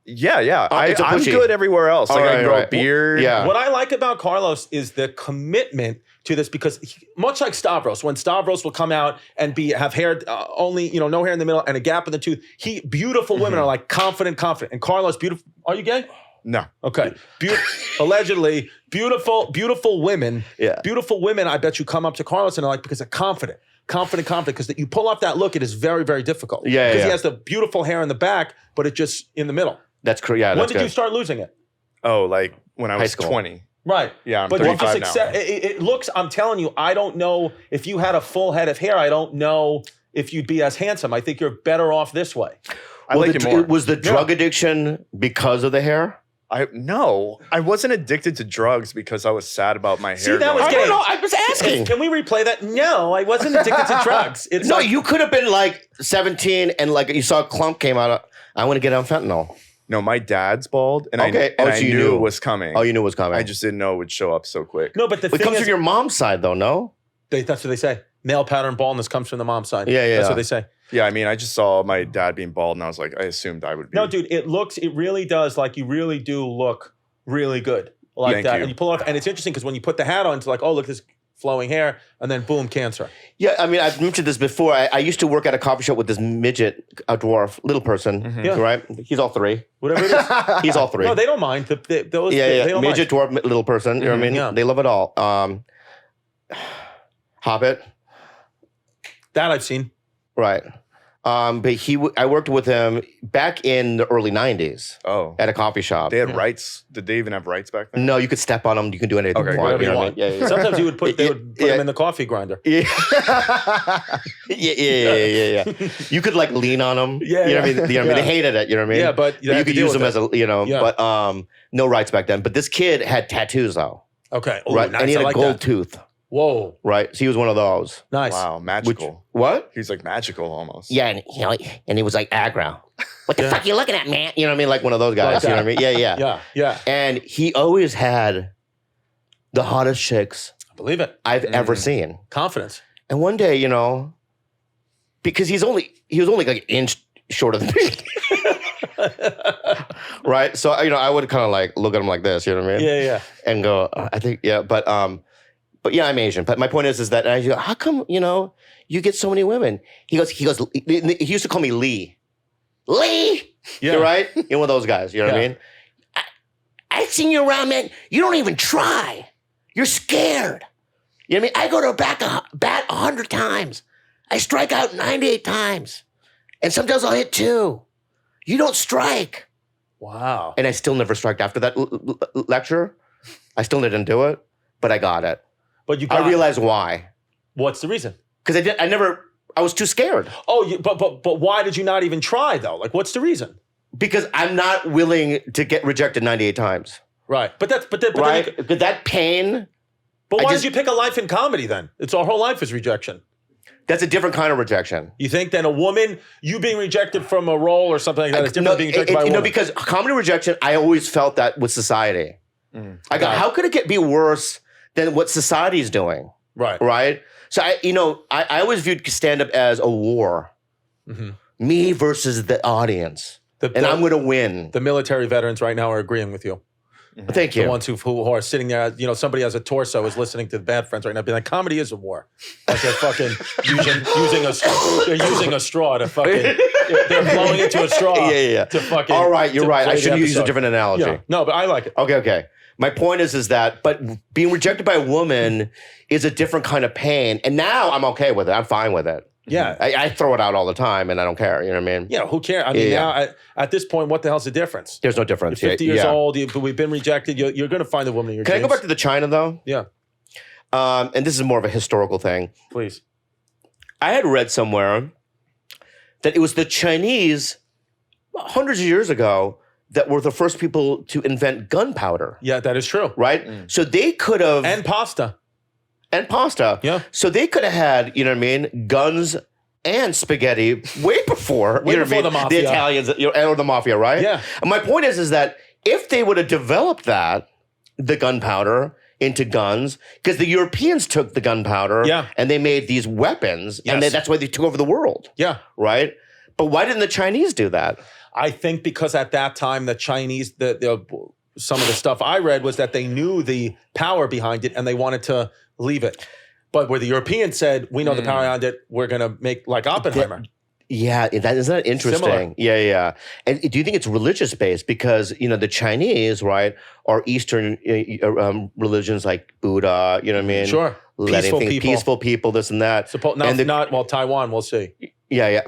Yeah. It's a I'm bushy. good everywhere else. Like I Right, can grow a right. beard. Yeah. What I like about Carlos is the commitment to this because much like Stavros, when Stavros will come out and have hair only, no hair in the middle and a gap in the tooth, beautiful women are like confident. And Carlos, beautiful. Are you gay? No. Okay. Allegedly, beautiful women. Yeah. Beautiful women, I bet you come up to Carlos and are like, because they're confident. Because you pull off that look, it is very, very difficult. Yeah, Because yeah. he has the beautiful hair in the back, but it just in the middle. That's correct. Yeah, When that's did you good. start losing it? Oh, like when I High was school. 20. Right. Yeah, I'm but you 35 just now. accept it looks, I'm telling you, I don't know if you had a full head of hair, I don't know if you'd be as handsome. I think you're better off this way. I like it more. Was the drug addiction because of the hair? I wasn't addicted to drugs because I was sad about my hair. See, that was I gay. don't know. I was asking. Can we replay that? No, I wasn't addicted to drugs. It's No, like, you could have been like 17 and like you saw a clump came out. I want to get on fentanyl. No, my dad's bald, and Okay. I Oh, so you knew knew. it was coming. Oh, you knew it was coming. I just didn't know it would show up so quick. no, but the It thing comes is, from your mom's side, though. No. that's what they say. Male pattern baldness comes from the mom's side. Yeah. That's what they say. Yeah, I mean, I just saw my dad being bald, and I was like, I assumed I would be. No, dude, it really does like you really do look really good like Thank that. you. And you pull it off, and it's interesting because when you put the hat on, it's like, oh, look, this flowing hair, and then boom, cancer. Yeah, I mean, I've mentioned this before. I used to work at a coffee shop with this midget, a dwarf, little person, Yeah. right? He's all three. Whatever it is. He's all three. No, they don't mind. Those, yeah, they don't midget, mind. dwarf, little person. You know what I mean? yeah. They love it all. Hobbit, That I've seen. right? But I worked with him back in the early '90s Oh, at a coffee shop. they had rights. Did they even have rights back then? No, you could step on them. You can do anything Okay, you want. Whatever you know what I want. mean? Yeah. Sometimes they would put Yeah. him in the coffee grinder. Yeah. yeah. You could like lean on them. Yeah, You know what I mean? yeah. You know what I mean? Yeah. They hated it. You know what I mean? Yeah, but you you have could to deal use them with as a, Yeah. but no rights back then. But this kid had tattoos though, Okay. Oh, right? nice. And he had I a like gold that. tooth, Whoa. right? So he was one of those. Nice. Wow, magical. What? He's like magical almost. Yeah, and he was like aggro. What the fuck you looking at, man? You know what I mean? Like one of those guys. Like you know what I that. mean? Yeah. Yeah. And he always had the hottest chicks I believe it. I've ever seen. Confidence. And one day, because he was only like an inch shorter than me. Right? So, I would kind of like look at him like this, you know what I mean? Yeah. And go, I think, yeah, but yeah, I'm Asian. But my point is that I go, how come, you get so many women? He used to call me Lee. Lee! Yeah. You're right? You're one of those guys, you know what I mean? I've seen you around, man. You don't even try. You're scared. You know what I mean? I go to bat 100 times. I strike out 98 times. And sometimes I'll hit 2. You don't strike. Wow. And I still never struck after that lecture. I still didn't do it, but I got it. But I realized why. What's the reason? Because I was too scared. Oh, but why did you not even try though? Like, what's the reason? Because I'm not willing to get rejected 98 times. Right. But right? Because that pain. But why did you pick a life in comedy then? It's our whole life is rejection. That's a different kind of rejection. You think then a woman, you being rejected from a role or something like that is different than being rejected by a woman? No, because comedy rejection, I always felt that with society. I go, how could it be worse than what society is doing? Right. Right? So I always viewed stand-up as a war. Mm-hmm. Me versus the audience. And I'm going to win. The military veterans right now are agreeing with you. Mm-hmm. Thank you. The ones who are sitting there, somebody has a torso is listening to the Bad Friends right now, being like, comedy is a war. Like they're fucking using a straw to fucking, they're blowing into a straw. Yeah. To fucking. All right, you're right. I should use a different analogy. Yeah. No, but I like it. Okay. My point is that, but being rejected by a woman is a different kind of pain. And now I'm okay with it. I'm fine with it. Yeah. I throw it out all the time and I don't care. You know what I mean? Yeah, who cares? I mean, now at this point, what the hell's the difference? There's no difference. You're 50 years old, we've been rejected, you're going to find a woman in your Can dreams. I go back to the China though? Yeah. And this is more of a historical thing. Please. I had read somewhere that it was the Chinese hundreds of years ago that were the first people to invent gunpowder. Yeah, that is true. Right? So they could have... And pasta. Yeah. So they could have had, you know what I mean, guns and spaghetti way before, way before the mafia. The Italians, or the mafia, right? Yeah. And my point is that if they would have developed the gunpowder into guns, because the Europeans took the gunpowder and they made these weapons, and that's why they took over the world. Yeah. Right? But why didn't the Chinese do that? I think because at that time, the Chinese, some of the stuff I read was that they knew the power behind it and they wanted to leave it. But where the Europeans said, we know the power behind it, we're going to make like Oppenheimer. Isn't that interesting? Similar. Yeah. And do you think it's religious based? Because, the Chinese, right, are Eastern religions like Buddha, you know what I mean? Sure. Peaceful people, this and that. Taiwan, we'll see. Yeah.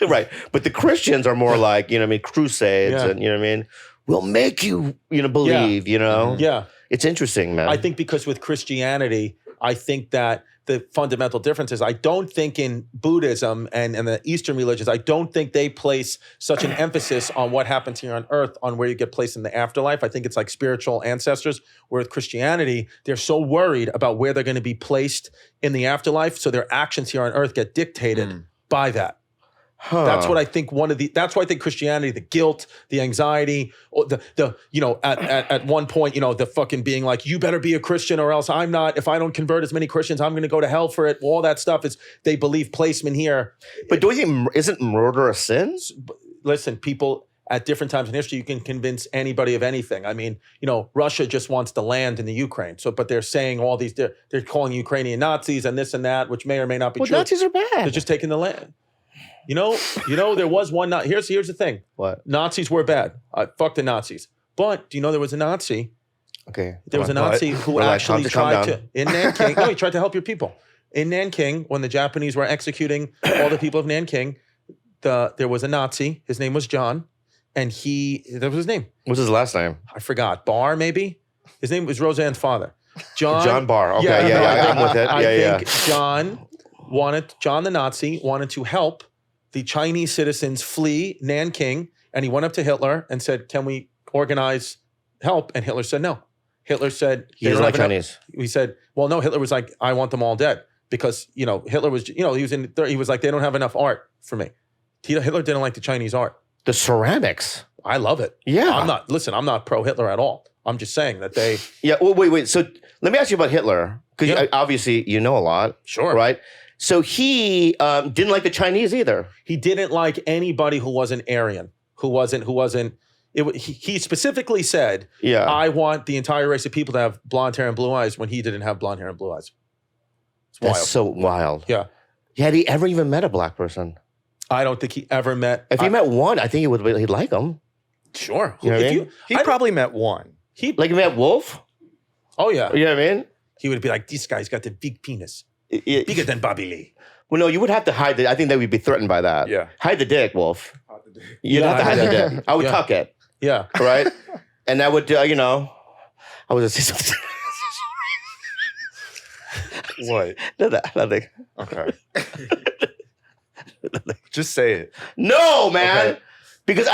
Right. But the Christians are more like, crusades and, you know what I mean? We'll make you, believe, Yeah. It's interesting, man. I think because with Christianity, I think that the fundamental difference is I don't think in Buddhism and the Eastern religions, I don't think they place such an emphasis on what happens here on earth, on where you get placed in the afterlife. I think it's like spiritual ancestors, where with Christianity, they're so worried about where they're going to be placed in the afterlife. So their actions here on earth get dictated by that. That's what I think. That's why I think Christianity, the guilt, the anxiety, or at one point, the fucking being like, you better be a Christian or else I'm not. If I don't convert as many Christians, I'm going to go to hell for it. All that stuff is they believe placement here. But do you think isn't murder a sin? Listen, people at different times in history, you can convince anybody of anything. I mean, Russia just wants the land in the Ukraine. But they're saying all these, they're calling Ukrainian Nazis and this and that, which may or may not be true. Nazis are bad. They're just taking the land. There was one. Here's the thing. What? Nazis were bad. Fuck the Nazis. But do you know there was a Nazi? Okay. There was a Nazi who actually tried to in Nanking. No, he tried to help your people in Nanking when the Japanese were executing all the people of Nanking. There was a Nazi. His name was John, and that was his name. What's his last name? I forgot. Barr, maybe. His name was Roseanne's father. John Barr. Okay. Yeah. I'm with it. I think John the Nazi wanted to help the Chinese citizens flee Nanking, and he went up to Hitler and said, can we organize help? And Hitler said no. Hitler said... He doesn't like Chinese. He said, well, no, Hitler was like, I want them all dead. Because, Hitler was, he was like, they don't have enough art for me. Hitler didn't like the Chinese art. The ceramics. I love it. Yeah. I'm not pro-Hitler at all. I'm just saying that they... Yeah, well, wait. So let me ask you about Hitler, because obviously you know a lot. Sure. Right? So he didn't like the Chinese either. He didn't like anybody who wasn't Aryan, who wasn't. He specifically said, Yeah. I want the entire race of people to have blonde hair and blue eyes when he didn't have blonde hair and blue eyes. It's wild. That's so wild. Yeah. Had he ever even met a black person? I don't think he ever met. If he met one, I think he'd like him. Sure. You know what I mean? He probably met one. Like he met Wolf? Oh, yeah. You know what I mean? He would be like, this guy's got the big penis. Yeah. Bigger than Bobby Lee. Well, no, you would have to hide I think they would be threatened by that. Yeah. Hide the dick, Wolf. You'd have to hide the dick. I would tuck it. Yeah. Right? And I would, I would just say something. What? Nothing. Okay. Just say it. No, man. Okay. Because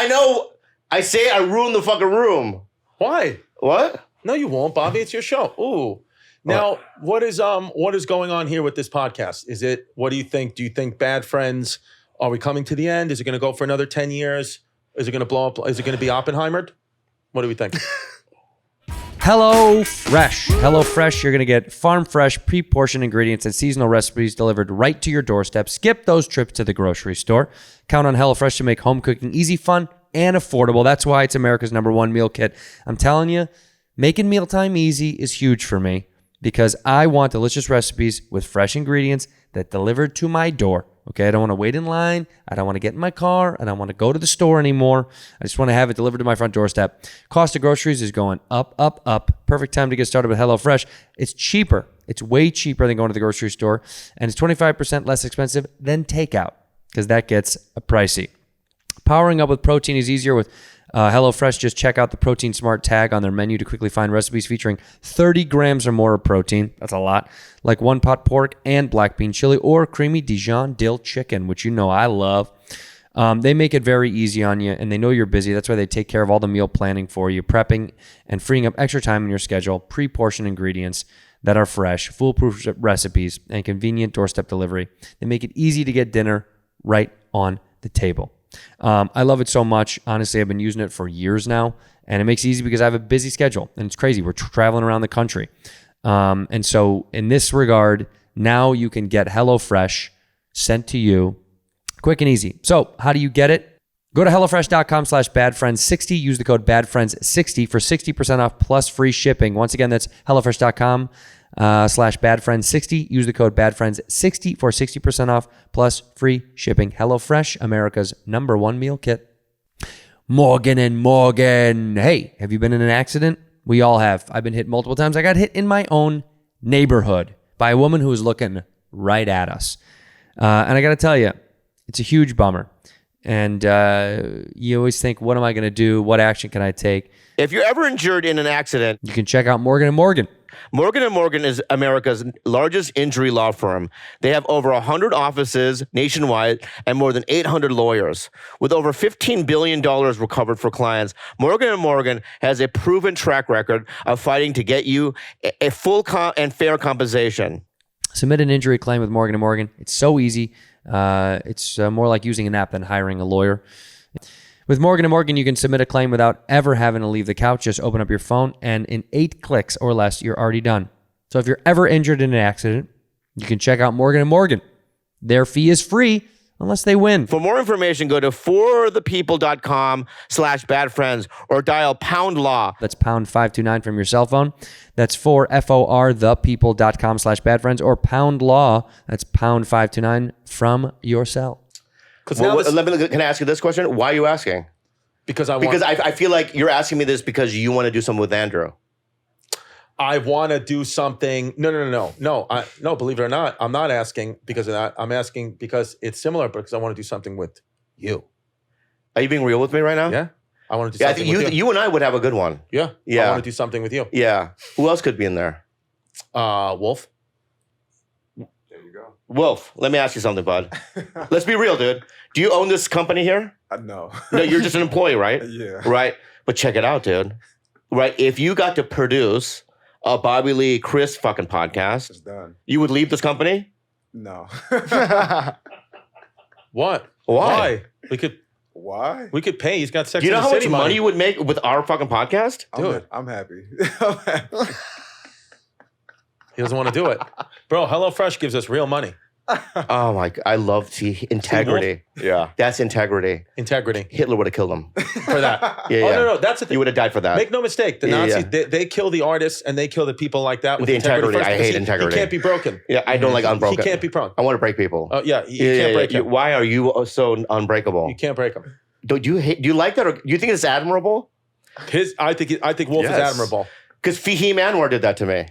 I say I ruin the fucking room. Why? What? No, you won't, Bobby. It's your show. Ooh. Now, what is going on here with this podcast? What do you think? Do you think Bad Friends, are we coming to the end? Is it going to go for another 10 years? Is it going to blow up? Is it going to be Oppenheimered? What do we think? Hello Fresh. Hello Fresh, you're going to get farm fresh, pre-portioned ingredients and seasonal recipes delivered right to your doorstep. Skip those trips to the grocery store. Count on HelloFresh to make home cooking easy, fun, and affordable. That's why it's America's #1 meal kit. I'm telling you, making mealtime easy is huge for me because I want delicious recipes with fresh ingredients that delivered to my door. Okay, I don't want to wait in line. I don't want to get in my car. I don't want to go to the store anymore. I just want to have it delivered to my front doorstep. Cost of groceries is going up, up, up. Perfect time to get started with HelloFresh. It's cheaper. It's way cheaper than going to the grocery store. And it's 25% less expensive than takeout because that gets pricey. Powering up with protein is easier with HelloFresh. Just check out the Protein Smart tag on their menu to quickly find recipes featuring 30 grams or more of protein. That's a lot. Like one pot pork and black bean chili or creamy Dijon dill chicken, which I love. They make it very easy on you, and they know you're busy. That's why they take care of all the meal planning for you, prepping and freeing up extra time in your schedule, pre-portioned ingredients that are fresh, foolproof recipes, and convenient doorstep delivery. They make it easy to get dinner right on the table. I love it so much. Honestly, I've been using it for years now, and it makes it easy because I have a busy schedule, and it's crazy. We're traveling around the country. And so in this regard, now you can get HelloFresh sent to you quick and easy. So how do you get it? Go to HelloFresh.com/badfriends60. Use the code badfriends60 for 60% off plus free shipping. Once again, that's HelloFresh.com/badfriends60. Use the code badfriends60 for 60% off plus free shipping. HelloFresh, America's #1 meal kit. Morgan and Morgan. Hey, have you been in an accident? We all have. I've been hit multiple times. I got hit in my own neighborhood by a woman who was looking right at us. And I got to tell you, it's a huge bummer. And you always think, what am I going to do? What action can I take? If you're ever injured in an accident, you can check out Morgan & Morgan. Morgan & Morgan is America's largest injury law firm. They have over 100 offices nationwide and more than 800 lawyers. With over $15 billion recovered for clients, Morgan & Morgan has a proven track record of fighting to get you a full and fair compensation. Submit an injury claim with Morgan & Morgan. It's so easy. It's more like using an app than hiring a lawyer. With Morgan & Morgan, you can submit a claim without ever having to leave the couch. Just open up your phone, and in 8 clicks or less, you're already done. So if you're ever injured in an accident, you can check out Morgan & Morgan. Their fee is free unless they win. For more information, go to forthepeople.com/badfriends or dial #law. That's #529 from your cell phone. That's forthepeople.com/badfriends or #law. That's #529 from your cell. Can I ask you this question? Why are you asking? Because I feel like you're asking me this because you want to do something with Andrew. I want to do something. No. Believe it or not, I'm not asking because of that. I'm asking because it's similar, because I want to do something with you. Are you being real with me right now? Yeah. I want to do something with you. You and I would have a good one. Yeah. I want to do something with you. Yeah. Who else could be in there? Wolf. There you go. Wolf, let me ask you something, bud. Let's be real, dude. Do you own this company here? No. No, you're just an employee, right? Yeah. Right. But check it out, dude. Right. If you got to produce a Bobby Lee Chris fucking podcast, It's done. you would leave this company? No. What? Why? Why? We could pay. He's got Sex Do you know and the how much City money you would make with our fucking podcast? I'm happy. He doesn't want to do it. Bro, HelloFresh gives us real money. Oh my! I love integrity. Yeah. That's integrity. Integrity Hitler would have killed him. for that. Yeah, Oh yeah. no, that's the thing. You would have died for that. Make no mistake, the Yeah, Nazis yeah. they kill the artists and they kill the people like that with The integrity. first, I because hate integrity. He can't be broken. Yeah, I don't like unbroken. He can't be broken. I want to break people. Oh yeah, you can't break him. Why are you so unbreakable? You can't break him. Do you like that, or do you think it's admirable? I think Wolf is Yes. admirable. Because Fahim Anwar did that to me.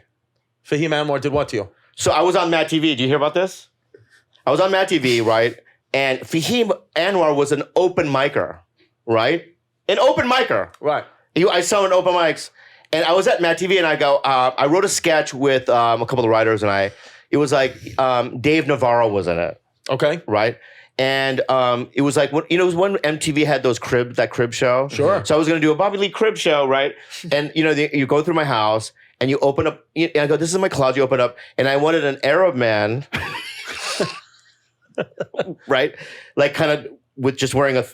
Fahim Anwar did what to you? So I was on Matt TV. Do you hear about this? I was on Matt TV, right? And Fahim Anwar was an open micer, right? An open micer. Right. I saw him in open mics, and I was at Matt TV, and I go, I wrote a sketch with a couple of writers, and it was like Dave Navarro was in it, Okay. right? And it was like, it was when MTV had those that crib show. Sure. So I was going to do a Bobby Lee crib show, right? And you go through my house and you open up. And I go, this is my closet. You open up, and I wanted an Arab man, right? Like kind of with just wearing a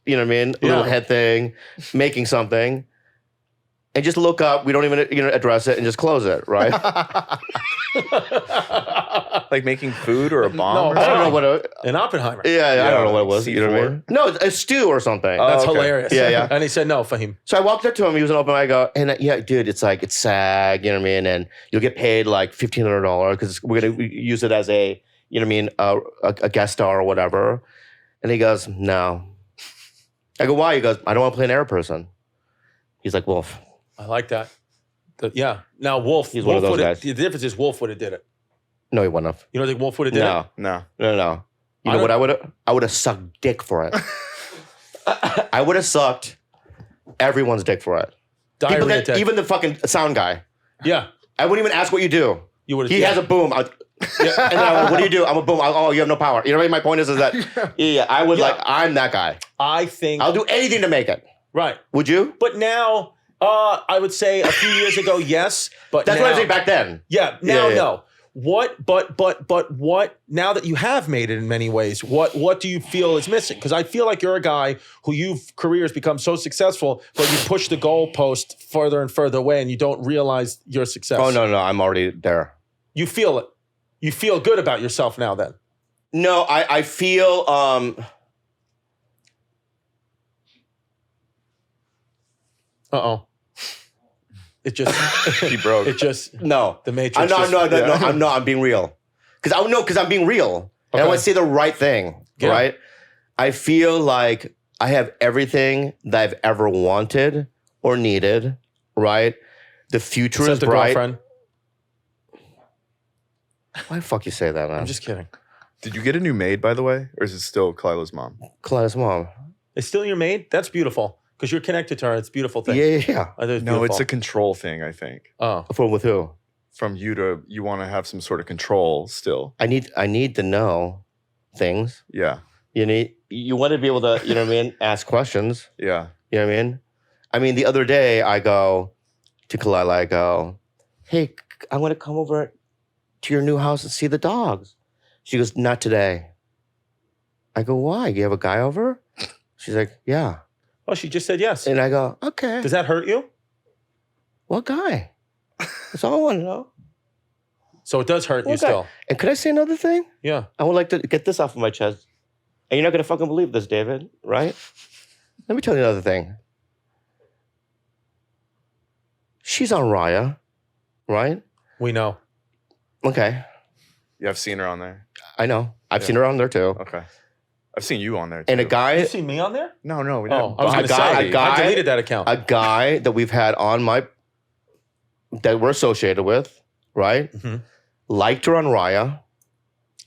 little head thing, making something. And just look up. We don't even address it and just close it, right? Like making food or a bomb? No, or I don't know something? what. In Oppenheimer. Yeah, I don't know what it was. You know what I C4? mean? No, a stew or something. That's okay. hilarious. Yeah, yeah. And he said no, Fahim. So I walked up to him. He was an open mic. I go, and yeah, dude, it's SAG. You know what I mean? And you'll get paid like $1,500 because we're gonna use it as a a guest star or whatever. And he goes, no. I go, why? He goes, I don't want to play an Arab person. He's like, Wolf. I like that. Now Wolf. He's one of those guys. The difference is Wolf would have did it. No, he wouldn't have. You don't think Wolf would have did No, it? No. no. You know what I would have? I would have sucked dick for it. I would have sucked everyone's dick for it. Diarrhea attack. Even the fucking sound guy. Yeah. I wouldn't even ask what you do. You would have. He has a boom. And then I went, what do you do? I'm a boom. Oh, you have no power. You know what I mean? My point is that, I would I'm that guy. I think. I'll do anything to make it. Right. Would you? But now, I would say a few years ago, yes. But That's now, what I say back then. Yeah. Now, Yeah. no. What? But what? Now that you have made it in many ways, what do you feel is missing? Because I feel like you're a guy who career has become so successful, but you push the goalpost further and further away, and you don't realize your success. Oh no, I'm already there. You feel it. You feel good about yourself now. Then. No, I feel Uh-oh. It just He broke. It just no. the Matrix. I'm being real. Because I'm being real. And I Okay. want to say the right thing, Yeah. right? I feel like I have everything that I've ever wanted or needed, right? The future Except is the bright. girlfriend. Why the fuck you say that, man? I'm just kidding. Did you get a new maid, by the way? Or is it still Kalila's mom? Claire's mom. It's still your maid? That's beautiful. Because you're connected to her. It's a beautiful thing. Yeah. I think it's No, it's beautiful. a control thing, I think. Oh. With who? From you want to have some sort of control still. I need to know things. Yeah. You want to be able to, you know what I mean, ask questions. Yeah. You know what I mean? I mean, the other day I go to Kalila, I go, hey, I want to come over to your new house and see the dogs. She goes, not today. I go, why? You have a guy over? She's like, yeah. Oh, she just said yes. And I go, okay. Does that hurt you? What guy? That's all I want to know. So it does hurt you What guy? still. And could I say another thing? Yeah. I would like to get this off of my chest. And you're not going to fucking believe this, David, right? Let me tell you another thing. She's on Raya, right? We know. Okay. Yeah, I've seen her on there. I know. I've seen her on there too. Okay. I've seen you on there too. And a guy, You see me on there? No, we Oh, didn't. I was going to say. a guy- I deleted that account. a guy that we've had on that we're associated with, right? Mhm. Liked her on Raya,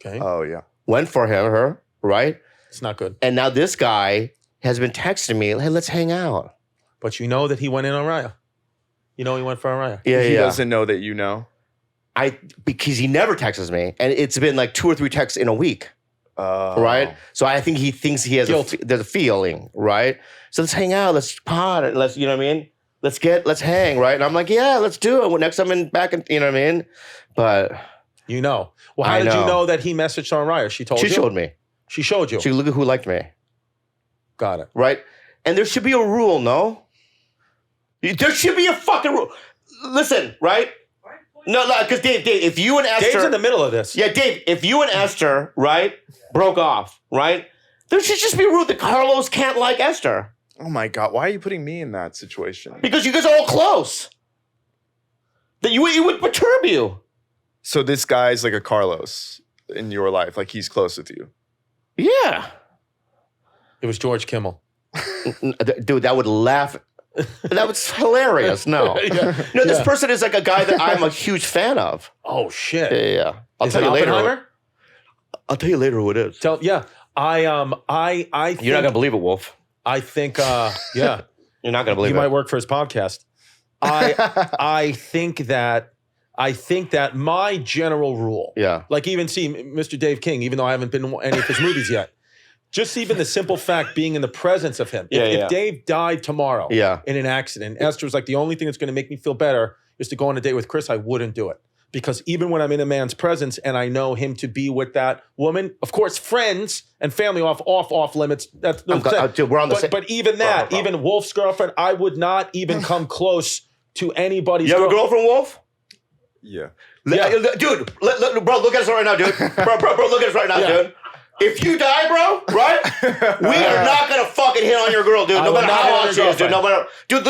Okay. Uh, Oh, yeah. went for her, right? It's not good. And now this guy has been texting me, hey, let's hang out. But you know that he went in on Raya. You know he went for Raya. Yeah, He yeah. doesn't know that you know. Because he never texts me, and it's been like 2 or 3 texts in a week, Oh. right? So I think he thinks he has Guilt. there's a feeling, right? So let's hang out, let's pod, let's, you know what I mean? Let's hang, right? And I'm like, yeah, let's do it. Well, next time I'm back, you know what I mean? But You know. Well, how I did you know. know that he messaged on Raya? She told she you? showed me. She showed you. She look at who liked me, Got it. right? And there should be a rule, no? There should be a fucking rule. Listen, right? No, because Dave, if you and Esther... Dave's in the middle of this. Yeah, Dave, if you and Esther, right, broke off, right, there should just be a rule that Carlos can't like Esther. Oh my God, why are you putting me in that situation? Because you guys are all close. That it would perturb you. So this guy's like a Carlos in your life, like he's close with you. Yeah. It was George Kimmel. Dude, that would laugh. That was hilarious. No. No, this person is like a guy that I'm a huge fan of. Oh, shit. Yeah. I'll Is tell it you later. Oppenheimer? I'll tell you later who it is. I think, You're not going to believe it, Wolf. I think, yeah. You're not going to believe You it. might work for his podcast. I think that my general rule, like even see Mr. Dave King, even though I haven't been in any of his movies yet, just even the simple fact being in the presence of him. If Dave died tomorrow in an accident, Esther was like, the only thing that's going to make me feel better is to go on a date with Chris, I wouldn't do it. Because even when I'm in a man's presence and I know him to be with that woman, of course, friends and family off limits. That's dude, we're on the same. But even that, even Wolf's girlfriend, I would not even come close to anybody's. You have a girlfriend, Wolf? Yeah. Dude, bro, look at us right now, dude. Bro, look at us right now, dude. If you die, bro, right? We are not gonna fucking hit on your girl, dude. No matter how hot she is, dude. No matter, dude.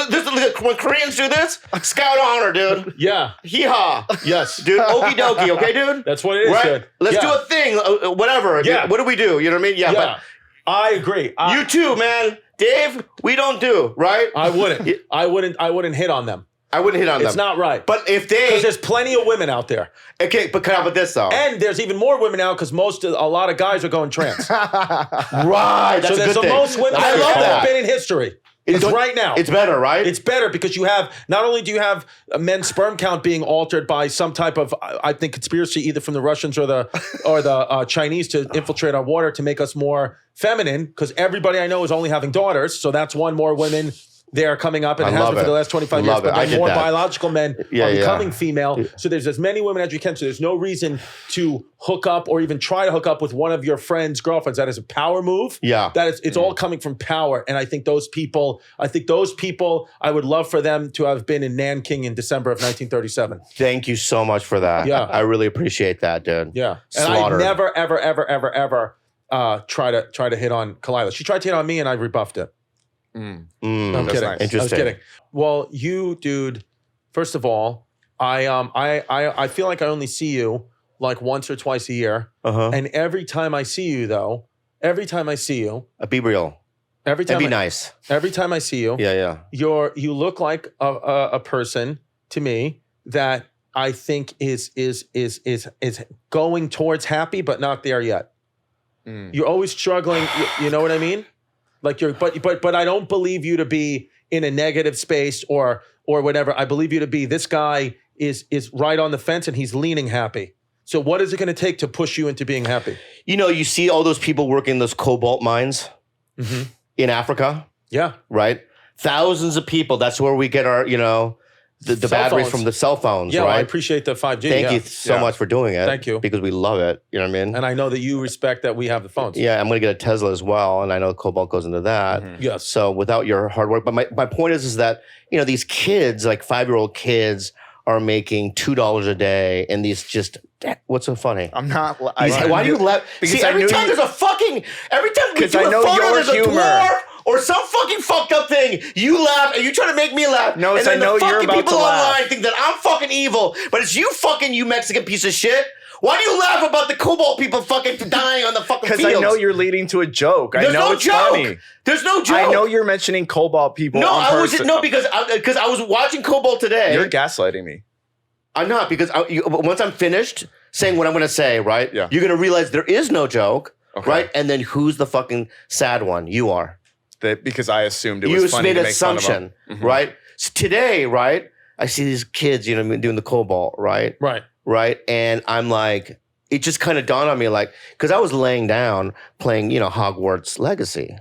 When Koreans do this, scout honor, dude. Yeah. Hee-haw. Yes. Dude, okie dokie, okay, dude? That's what it is, right? dude. Let's do a thing, whatever. Yeah. What do we do? You know what I mean? Yeah. But I agree. you too, man. Dave, we don't do, right? I wouldn't hit on them. I wouldn't hit on them. It's not right. But if they... Because there's plenty of women out there. Okay, but cut out with this, though. And there's even more women out because a lot of guys are going trans. Right, that's so a there's good thing. the most women I love ever that. been in history. It's right now. It's better, right? It's better because you have, not only do you have a men's sperm count being altered by some type of, I think, conspiracy either from the Russians or the Chinese to infiltrate our water to make us more feminine, because everybody I know is only having daughters. So that's one more women there coming up, and it has been for the last 25 years. But then more biological men are becoming female. So there's as many women as you can. So there's no reason to hook up or even try to hook up with one of your friend's girlfriends. That is a power move. Yeah. It's all coming from power. And I think those people, I would love for them to have been in Nanking in December of 1937. Thank you so much for that. Yeah. I really appreciate that, dude. Yeah. Slaughtered. And I never, ever, ever, ever, ever try to hit on Kalila. She tried to hit on me and I rebuffed it. I'm kidding. Nice. Interesting. I was kidding. Well, you, dude, first of all, I feel like I only see you like once or twice a year. And every time I see you, though, Be real. Every be nice. Every time I see you, you look like a person to me that I think is going towards happy, but not there yet. You're always struggling. You know what I mean? Like but I don't believe you to be in a negative space or whatever. I believe you to be, this guy is right on the fence and he's leaning happy. So what is it going to take to push you into being happy? You know, you see all those people working those cobalt mines in Africa. Yeah. Right? Thousands of people. That's where we get our, the batteries from the cell phones, right? Well, I appreciate the 5G. Thank you so much for doing it. Thank you. Because we love it. You know what I mean? And I know that you respect that we have the phones. Yeah, I'm going to get a Tesla as well. And I know cobalt goes into that. Yes. So without your hard work. But my point is that, these kids, like 5-year-old kids, are making $2 a day. And these just, what's so funny? I'm not. Why do you laugh? Because See, every time we do a photo, there's a dwarf or some fucking fucked up thing, you laugh and you try to make me laugh. No, and I know you're about to laugh. People online think that I'm fucking evil, but it's you Mexican piece of shit. Why do you laugh about the cobalt people fucking dying on the fucking fields? Because I know you're leading to a joke. There's I know no it's joke. funny. There's no joke. I know you're mentioning cobalt people. No, on I purpose. wasn't. No, because I was watching Cobalt today. You're gaslighting me. I'm not, because once I'm finished saying what I'm going to say, right? Yeah. You're going to realize there is no joke, right? And then who's the fucking sad one? You are. Because I assumed it was funny to make fun of them. Right? So today, right, I see these kids, doing the Cobalt, right? Right? And I'm like, it just kind of dawned on me, like, because I was laying down playing, Hogwarts Legacy.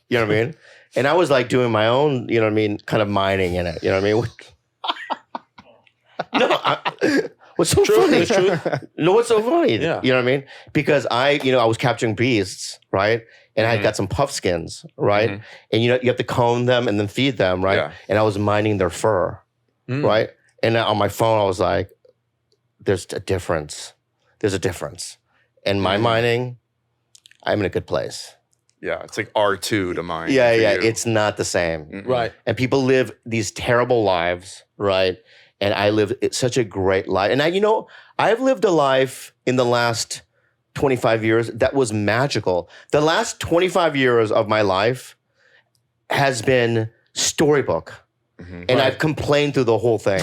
You know what I mean? And I was like doing my own, kind of mining in it. You know what I mean? No, what's so funny? It's true. No, what's so funny? Yeah. You know what I mean? Because I was capturing beasts, right? And I had got some puff skins, right? And you have to comb them and then feed them, right? Yeah. And I was mining their fur, right? And on my phone, I was like, there's a difference. There's a difference. And my mining, I'm in a good place. Yeah, it's like R2 to mine. Yeah, for yeah. you. It's not the same. Right. And people live these terrible lives, right? And I live such a great life. And I've lived a life in the last 25 years that was magical. The last 25 years of my life has been storybook. And I've complained through the whole thing.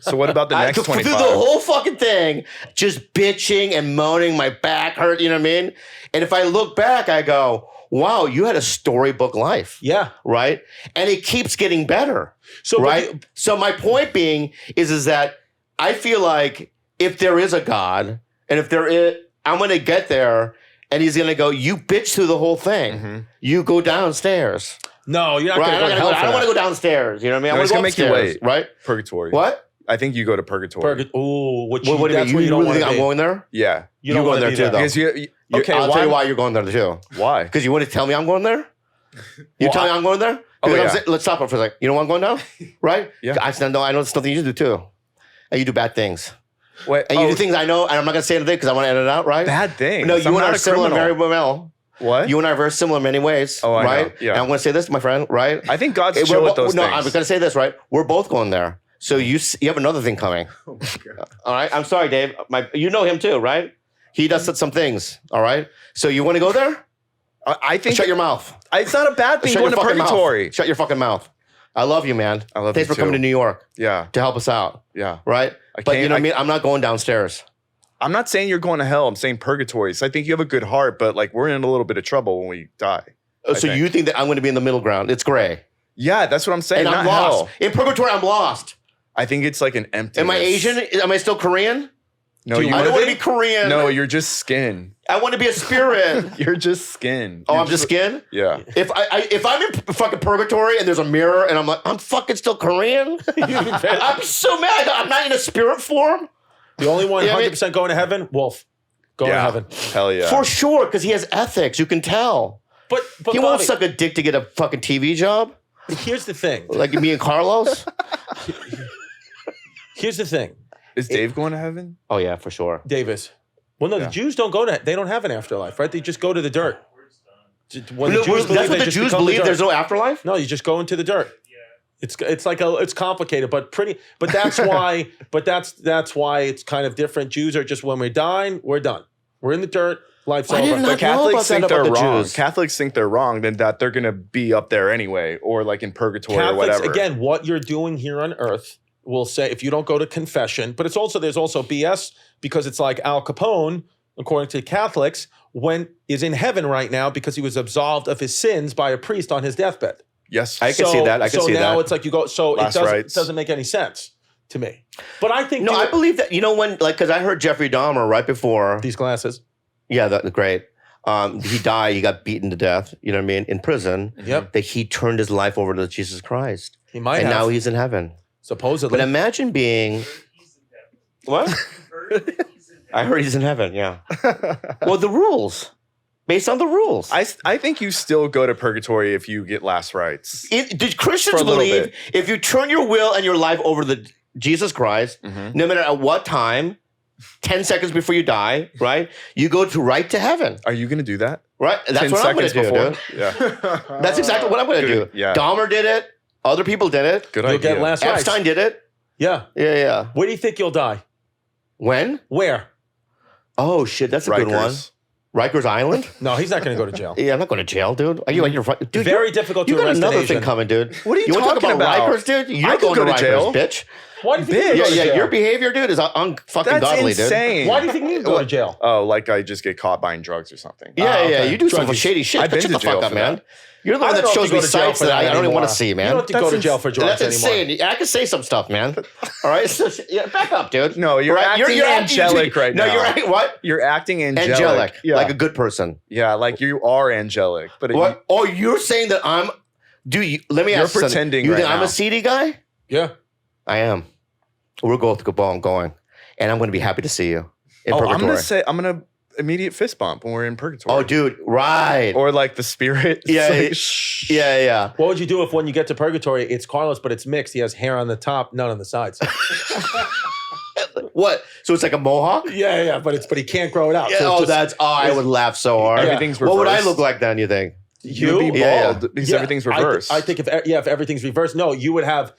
So what about the next 25? Through the whole fucking thing, just bitching and moaning, my back hurt, you know what I mean? And if I look back, I go, wow, you had a storybook life. Yeah. Right? And it keeps getting better. So, right? So my point being is that I feel like if there is a God, and if there is, I'm going to get there, and he's going to go, you bitch through the whole thing. You go downstairs. No, you're not Right? going to go to hell. I don't want to go downstairs. You know what I mean? I No, want it's to gonna go make you upstairs, wait. right? Purgatory. What? I think you go to purgatory. Ooh, What do you that's mean? where you You don't really want think to I'm be. going there? Yeah. You don't You're want going to there be too, there. though. Because okay, I'll why? tell you why you're going there too. Why? Because you want to tell me I'm going there? You Well, tell me I'm going there? Oh, Because yeah. let's stop it for a second. You know why I'm going now? Right? Yeah. I know it's something you do too. And you do bad things. Wait, And you do things I know, and I'm not going to say anything because I want to edit it out, right? bad thing. No, you and I are similar very well. What? You and I are very similar in many ways, Oh, I know. right? Yeah. And I'm going to say this, my friend, right? I think God's We're chill with bo- those no, things. I'm going to say this, right? We're both going there. So you have another thing coming. Oh my God. All right? I'm sorry, Dave. You know him too, right? He does some things, all right? So you want to go there? I think Shut your mouth. it's not a bad thing Shut going your to fucking purgatory. mouth. Shut your fucking mouth. I love you, man. I love Thanks you for coming too. to New York Yeah, to help us out, yeah. right? I But you can't- know what I I- mean? I'm not going downstairs. I'm not saying you're going to hell. I'm saying purgatory. So I think you have a good heart, but like we're in a little bit of trouble when we die. So think. you think that I'm going to be in the middle ground? It's gray. Yeah, that's what I'm saying. And not I'm lost. hell. In purgatory, I'm lost. I think it's like an emptiness. Am I Asian? Am I still Korean? No, Do you you I don't want to be? be Korean. No, you're just skin. I want to be a spirit. You're just skin. Oh, You're I'm just skin? Yeah. If I'm in fucking purgatory and there's a mirror and I'm like, I'm fucking still Korean? I'm so mad. I'm not in a spirit form. The only one Yeah, I mean- 100% going to heaven, Wolf. Going to Yeah. heaven. Hell yeah. For sure, because he has ethics. You can tell. But He won't Bobby, suck a dick to get a fucking TV job here's the thing. like me and Carlos. Here's the thing, Is Dave going to heaven? Oh, yeah, for sure. Davis. Well, no, Yeah. the Jews don't go to. They don't have an afterlife, right? They just go to the dirt. When the No, Jews that's believe, what they the just Jews become the believe. dirt. There's no afterlife? No, you just go into the dirt. It's like it's complicated, but pretty. But that's why. But that's why it's kind of different. Jews are just when we're dying, we're done. We're in the dirt. Life's I over. didn't know But about Catholics that think they're about the wrong. Jews. Catholics think they're wrong, then that they're going to be up there anyway, or like in purgatory or Catholics, whatever. again, what you're doing here on earth will say if you don't go to confession, but there's also BS because it's like Al Capone, according to Catholics, is in heaven right now because he was absolved of his sins by a priest on his deathbed. Yes. I can see that. I can see So now that. it's like you go. So Last it rites. doesn't make any sense to me. But I think No, I believe that, when, because I heard Jeffrey Dahmer right before. these glasses. Yeah, that's great. He died. He got beaten to death. You know what I mean? In prison. Yep. That he turned his life over to Jesus Christ, He might and have. now he's in heaven. Supposedly. But imagine being what? I heard he's in heaven. Yeah. Well, the rules, based on the rules. I think you still go to purgatory if you get last rites. Did Christians For a little believe bit. if you turn your will and your life over to Jesus Christ, no matter at what time, 10 seconds before you die, right? You go right to heaven, Are you going to do that? right? That's 10 what I'm going to seconds do, before? dude. Yeah. That's exactly what I'm going to do. Yeah. Dahmer did it. Other people did it. Good You'll idea. get last rites. Epstein did it. Yeah. Yeah. Where do you think you'll die? When? Where? Oh, shit. That's a good one. Rikers. Rikers Island? No, he's not going to go to jail. Yeah, I'm not going to jail, dude. Are you like your dude? Very you're- difficult to You got arrest an another Asian. thing coming, dude. What are you wanna talking talk about? about? Rikers, dude? You're I could going go to to Rikers, jail. bitch. Why do you think Bitch. you go to Yeah, jail? your behavior, dude, is fucking That's godly, dude. insane. Why do you think you go to jail? Oh, like I just get caught buying drugs or something. Yeah, okay. you do some Druggies. shady shit. I've But been shut to the jail fuck up, for man. that. You're the I one don't that know shows if you me go to jail sites for that I don't even anymore. want to see, You man. don't have to go to jail for drugs That's anymore. insane. I can say some stuff, man. All right, so, yeah, back up, dude. No, you're All right? acting angelic right no, now. you're acting what? You're acting angelic. Angelic, Yeah. like a good person. Yeah, like you are angelic. But What? Oh, you're saying that I'm? Do you? Let me You're ask you something. pretending You right think I'm now. a seedy guy? Yeah. I am. We're going to go on going, and I'm going to be happy to see you in I'm purgatory. gonna say I'm gonna immediate fist bump when we're in purgatory. Oh, dude, right. Or like the spirit. Yeah, like, yeah. What would you do if when you get to purgatory, it's Carlos, but it's mixed? He has hair on the top, none on the sides. What? So it's like a mohawk? Yeah, but he can't grow it out. Yeah, So it's just- I would laugh so hard. Everything's What would I reversed. look like then, you think? You'd be Yeah, bald because Yeah, everything's reversed. I think if everything's reversed, no, you would have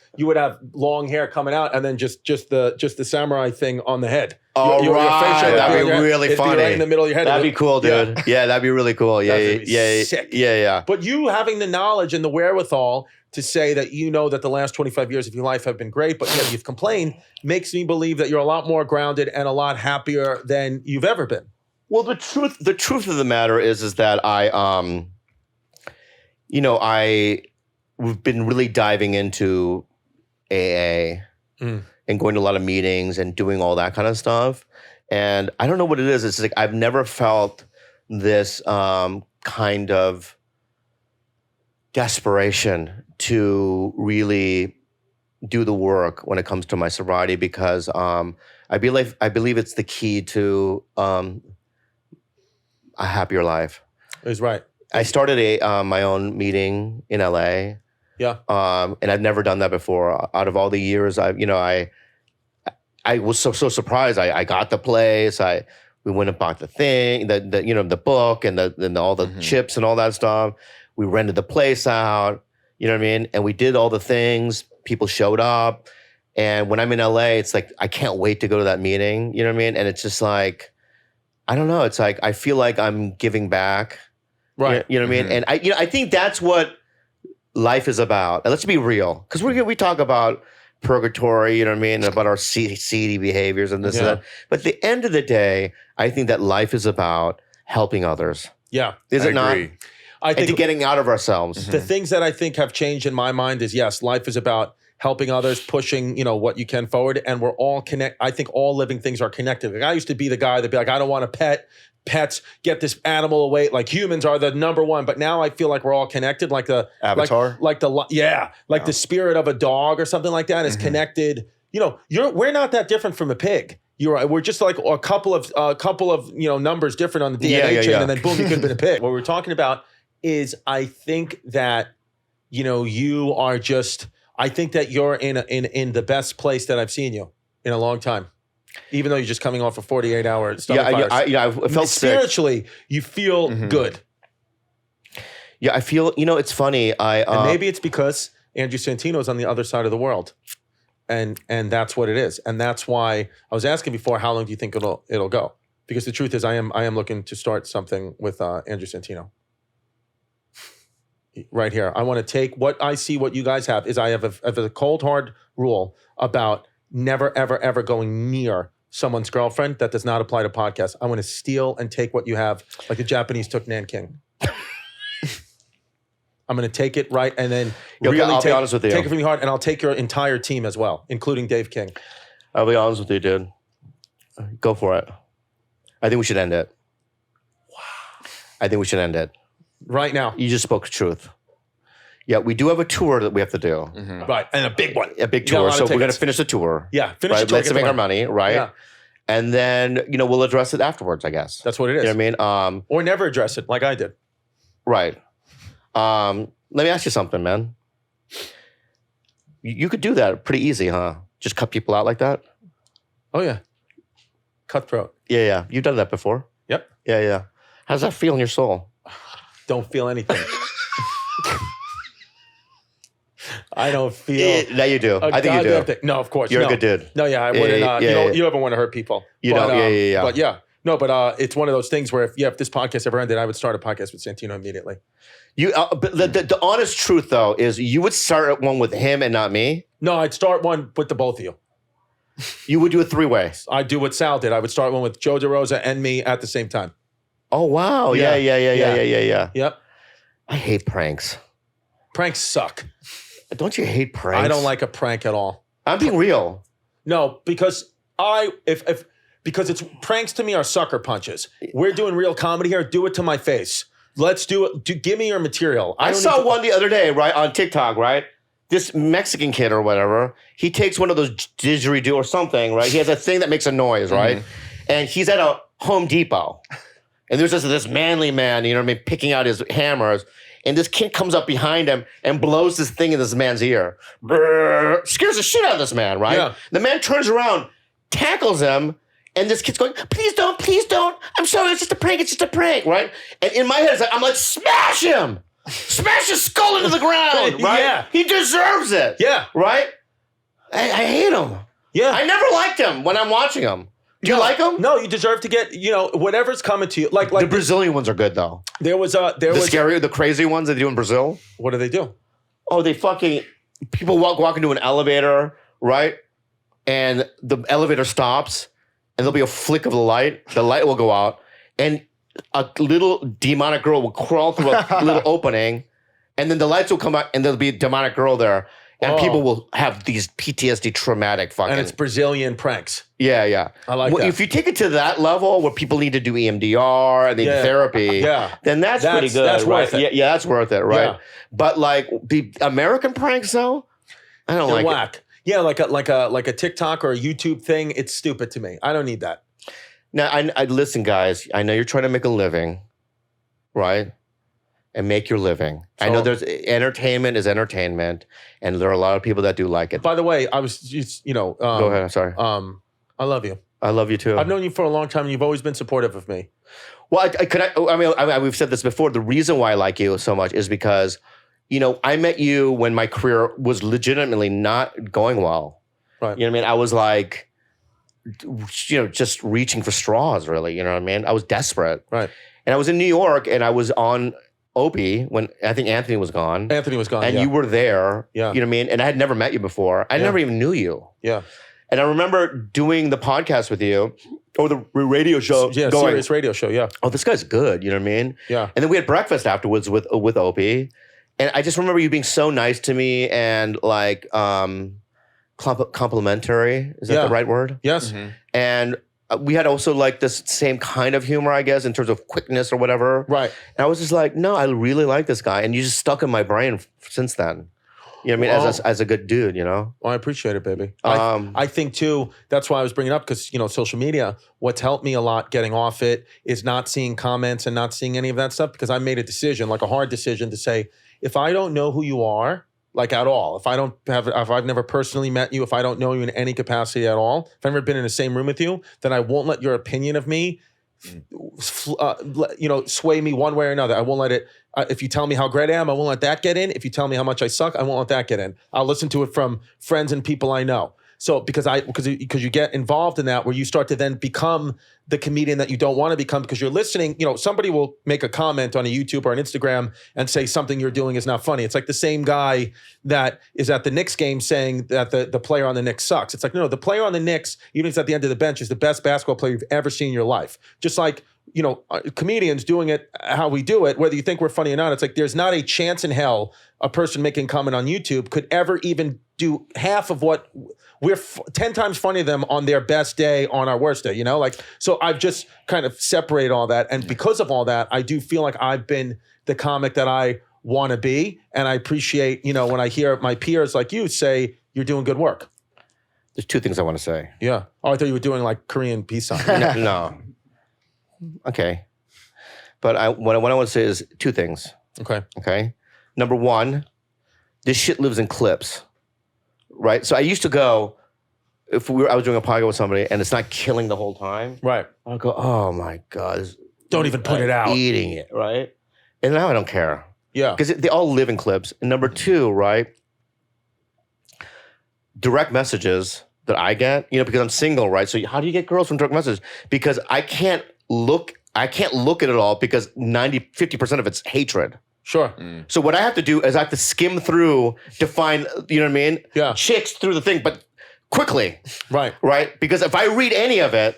long hair coming out and then just the samurai thing on the head. Oh, Your right. facial would That'd be your- really it'd be funny. right in the middle of your head. That'd be cool, dude. Yeah, that'd be really cool. Yeah, That'd be yeah, sick. yeah. But you having the knowledge and the wherewithal to say that you know that the last 25 years of your life have been great, but yet you've complained, makes me believe that you're a lot more grounded and a lot happier than you've ever been. Well, the truth of the matter is that I've been really diving into AA and going to a lot of meetings and doing all that kind of stuff. And I don't know what it is. It's like I've never felt this kind of desperation to really do the work when it comes to my sobriety because I believe it's the key to a happier life. Is right. I started my own meeting in LA. Yeah. And I've never done that before. Out of all the years, I was so surprised. I got the place. We went and bought the thing, the book and all the chips and all that stuff. We rented the place out. You know what I mean? And we did all the things. People showed up. And when I'm in LA, it's like I can't wait to go to that meeting. You know what I mean? And it's just like I don't know. It's like I feel like I'm giving back. Right. You know what I mean? And I think that's what life is about. And let's be real, because we talk about purgatory, you know what I mean, about our seedy behaviors and this and that. But at the end of the day, I think that life is about helping others. Yeah. Is it not? agree. I think And to getting out of ourselves. the things that I think have changed in my mind is yes, life is about helping others, pushing, what you can forward. And we're all I think all living things are connected. Like I used to be the guy that'd be like, I don't want a pets, get this animal away. Like humans are the number one. But now I feel like we're all connected. Like the Avatar? The spirit of a dog or something like that is connected. We're not that different from a pig. We're just like a couple of numbers different on the DNA chain, and then boom, you could have been a pig. What we're talking about is I think that you are just. I think that you're in the best place that I've seen you in a long time. Even though you're just coming off a 48-hour stomach virus. I felt spiritually, sick. you feel good. Yeah, I feel, it's funny. And maybe it's because Andrew Santino is on the other side of the world. And that's what it is. And that's why I was asking before, how long do you think it'll go? Because the truth is I am looking to start something with Andrew Santino. Right here. I want to take what I see, what you guys have, is I have a cold, hard rule about never, ever, ever going near someone's girlfriend. That does not apply to podcasts. I want to steal and take what you have, like the Japanese took Nanking. I'm going to take it right and then I'll be honest with you. Take it from your heart, and I'll take your entire team as well, including Dave King. I'll be honest with you, dude. Go for it. I think we should end it. Wow. I think we should end it. Right now. You just spoke truth. Yeah, we do have a tour that we have to do. Right, and a big one. A big tour. So we're going to finish the tour. Yeah, finish the right? tour. Let's make our money, right? Yeah. And then, we'll address it afterwards, I guess. That's what it is. You know what I mean? Or never address it like I did. Right. Let me ask you something, man. You could do that pretty easy, huh? Just cut people out like that? Oh, yeah. Cutthroat. Yeah. You've done that before. Yep. Yeah. How does that feel in your soul? Don't feel anything. I don't feel. No, you do. I think you do. No, of course. You're a good dude. No, yeah, I wouldn't. You ever want to hurt people. You don't. Yeah. But yeah. No, but it's one of those things where if this podcast ever ended, I would start a podcast with Santino immediately. But the honest truth, though, is you would start one with him and not me? No, I'd start one with the both of you. You would do a three-way? I'd do what Sal did. I would start one with Joe DeRosa and me at the same time. Oh, wow. Yeah. Yep. I hate pranks. Pranks suck. Don't you hate pranks? I don't like a prank at all. I'm being real. No, because because it's pranks to me are sucker punches. We're doing real comedy here. Do it to my face. Let's do it. Give me your material. I saw one the other day, right, on TikTok, right? This Mexican kid or whatever, he takes one of those didgeridoo or something, right? He has a thing that makes a noise, right? and he's at a Home Depot. And there's this manly man, you know what I mean, picking out his hammers. And this kid comes up behind him and blows this thing in this man's ear. Brrr, scares the shit out of this man, right? Yeah. The man turns around, tackles him, and this kid's going, please don't. I'm sorry, it's just a prank, right? And in my head, I'm like, smash him! Smash his skull into the ground, right? Yeah. He deserves it. Yeah. Right? I hate him. Yeah. I never liked him when I'm watching him. Do you like him? No, you deserve to get, whatever's coming to you. Like the Brazilian ones are good though. The crazy ones that they do in Brazil. What do they do? Oh, people walk into an elevator, right? And the elevator stops, and there'll be a flick of the light. The light will go out, and a little demonic girl will crawl through a little opening, and then the lights will come out, and there'll be a demonic girl there. And people will have these PTSD traumatic fucking... And it's Brazilian pranks. Yeah. I like that. If you take it to that level where people need to do EMDR and they need therapy, then that's pretty good. That's right? worth it. Yeah, that's worth it, right? Yeah. But like the American pranks though, I don't like whack. it. Yeah, like a TikTok or a YouTube thing, it's stupid to me. I don't need that. Now, I listen, guys, I know you're trying to make a living, right? And make your living. So, I know there's entertainment is entertainment, and there are a lot of people that do like it. By the way, I was just, Go ahead, I'm sorry. I love you. I love you too. I've known you for a long time, and you've always been supportive of me. Well, we've said this before. The reason why I like you so much is because, I met you when my career was legitimately not going well. Right. You know what I mean? I was like, just reaching for straws, really. You know what I mean? I was desperate. Right. And I was in New York, and I was on Opie when I think Anthony was gone. Anthony was gone, and you were there. Yeah. You know what I mean? And I had never met you before. I never even knew you. Yeah. And I remember doing the podcast with you, or the radio show. Yeah, serious radio show, yeah. Oh, this guy's good, you know what I mean? Yeah. And then we had breakfast afterwards with Opie. And I just remember you being so nice to me and like complimentary. Is that the right word? Yes. Mm-hmm. And we had also like this same kind of humor, I guess, in terms of quickness or whatever. Right. And I was just like, no, I really like this guy. And you just stuck in my brain since then. You know what I mean? As a good dude, Well, I appreciate it, baby. I think too, that's why I was bringing it up because, social media, what's helped me a lot getting off it is not seeing comments and not seeing any of that stuff because I made a decision, like a hard decision to say, if I don't know who you are, like at all, if I've never personally met you, if I don't know you in any capacity at all, if I've never been in the same room with you, then I won't let your opinion of me, sway me one way or another. I won't let it. If you tell me how great I am, I won't let that get in. If you tell me how much I suck, I won't let that get in. I'll listen to it from friends and people I know. So because you get involved in that where you start to then become the comedian that you don't want to become because you're listening, somebody will make a comment on a YouTube or an Instagram and say something you're doing is not funny. It's like the same guy that is at the Knicks game saying that the player on the Knicks sucks. It's like, no, the player on the Knicks, even if it's at the end of the bench, is the best basketball player you've ever seen in your life. Just like, comedians doing it how we do it, whether you think we're funny or not, it's like there's not a chance in hell a person making comment on YouTube could ever even do half of what we're 10 times funnier than them on their best day, on our worst day, So I've just kind of separated all that. And because of all that, I do feel like I've been the comic that I want to be. And I appreciate, when I hear my peers like you say, you're doing good work. There's two things I want to say. Yeah. Oh, I thought you were doing like Korean peace sign. No. Okay. But what I want to say is two things. Okay. Number one, this shit lives in clips, right? So I used to go, I was doing a podcast with somebody and it's not killing the whole time. Right. I'll go, oh my God. Don't even put it out. Eating it, right? And now I don't care. Yeah. Because they all live in clips. And number two, right? Direct messages that I get, because I'm single, right? So how do you get girls from direct messages? Because I can't look at it all because 50% of it's hatred. Sure. So what I have to do is I have to skim through to find, you know what I mean? Yeah. Chicks through the thing, but quickly. Right. Right? Because if I read any of it,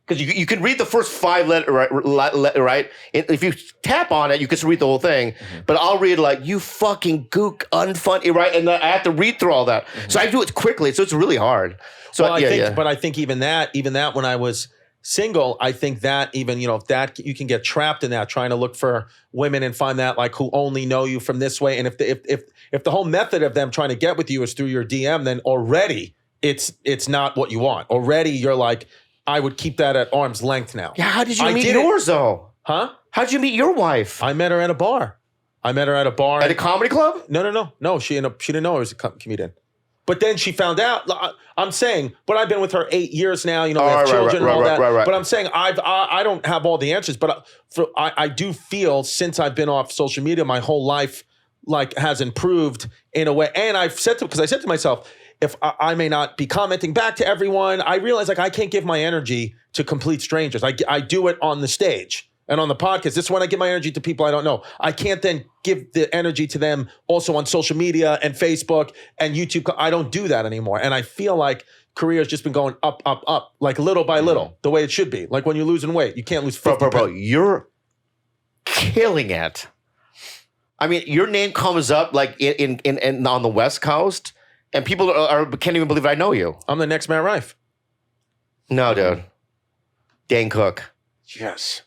because you can read the first 5 letters, right? If you tap on it, you can read the whole thing. Mm-hmm. But I'll read like, you fucking gook, unfunny, right? And I have to read through all that. Mm-hmm. So I do it quickly. So it's really hard. So But I think even that when I was single, I think that even, that you can get trapped in that trying to look for women and find that like who only know you from this way. And if the whole method of them trying to get with you is through your DM, then already it's not what you want. Already you're like, I would keep that at arm's length now. Yeah, how did you meet yours though? Huh? How'd you meet your wife? I met her at a bar. At a comedy club? No. She didn't know I was a comedian. But then she found out. I'm saying, but I've been with her 8 years now. You know, we have children and all that. Right. But I'm saying I don't have all the answers. But I do feel since I've been off social media, my whole life like has improved in a way. And I said to myself, if I may not be commenting back to everyone, I realize like I can't give my energy to complete strangers. I do it on the stage. And on the podcast, this is when I give my energy to people I don't know. I can't then give the energy to them also on social media and Facebook and YouTube. I don't do that anymore. And I feel like career has just been going up, like little by little, the way it should be. Like when you're losing weight, you can't lose 50 Bro, you're killing it. I mean, your name comes up like in on the West Coast, and people can't even believe I know you. I'm the next Matt Rife. No, dude. Dane Cook. Yes.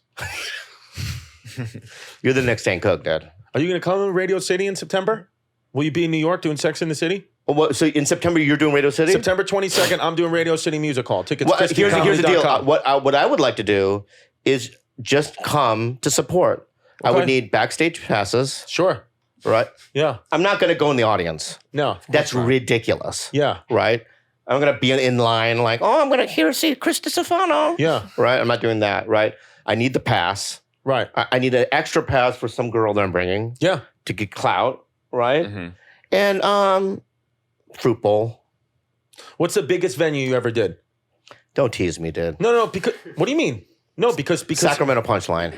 You're the next Dane Cook, Dad. Are you going to come to Radio City in September? Will you be in New York doing Sex in the City? Well, so in September, you're doing Radio City? September 22nd, I'm doing Radio City Music Hall. Tickets, well, here's the deal. What I would like to do is just come to support. Okay. I would need backstage passes. Sure. Right? Yeah. I'm not going to go in the audience. No. That's ridiculous. Yeah. Right? I'm going to be in line like, oh, I'm going to see Chris Distefano. Yeah. Right? I'm not doing that. Right? I need the pass. Right. I need an extra pass for some girl that I'm bringing. Yeah. To get clout. Right? Mm-hmm. And Fruit Bowl. What's the biggest venue you ever did? Don't tease me, dude. No, because what do you mean? No, because Sacramento Punchline.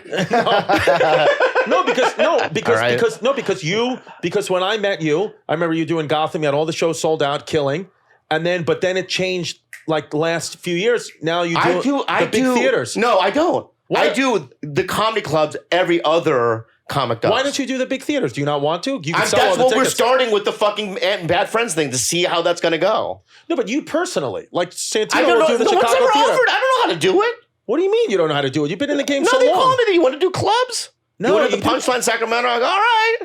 because when I met you, I remember you doing Gotham. You had all the shows sold out, killing, but then it changed like the last few years. Now you do the big theaters. No, I don't. What? I do the comedy clubs every other comic does. Why don't you do the big theaters? Do you not want to? You can that's what we're starting with the fucking Bad Friends thing to see how that's going to go. No, but you personally, like Santino, I don't know. do the no Chicago one's ever theater. offered. I don't know how to do it. What do you mean you don't know how to do it? You've been in the game so long. No, they call me that. You want to do clubs? No, you want to do the Punchline Sacramento? I go, all right.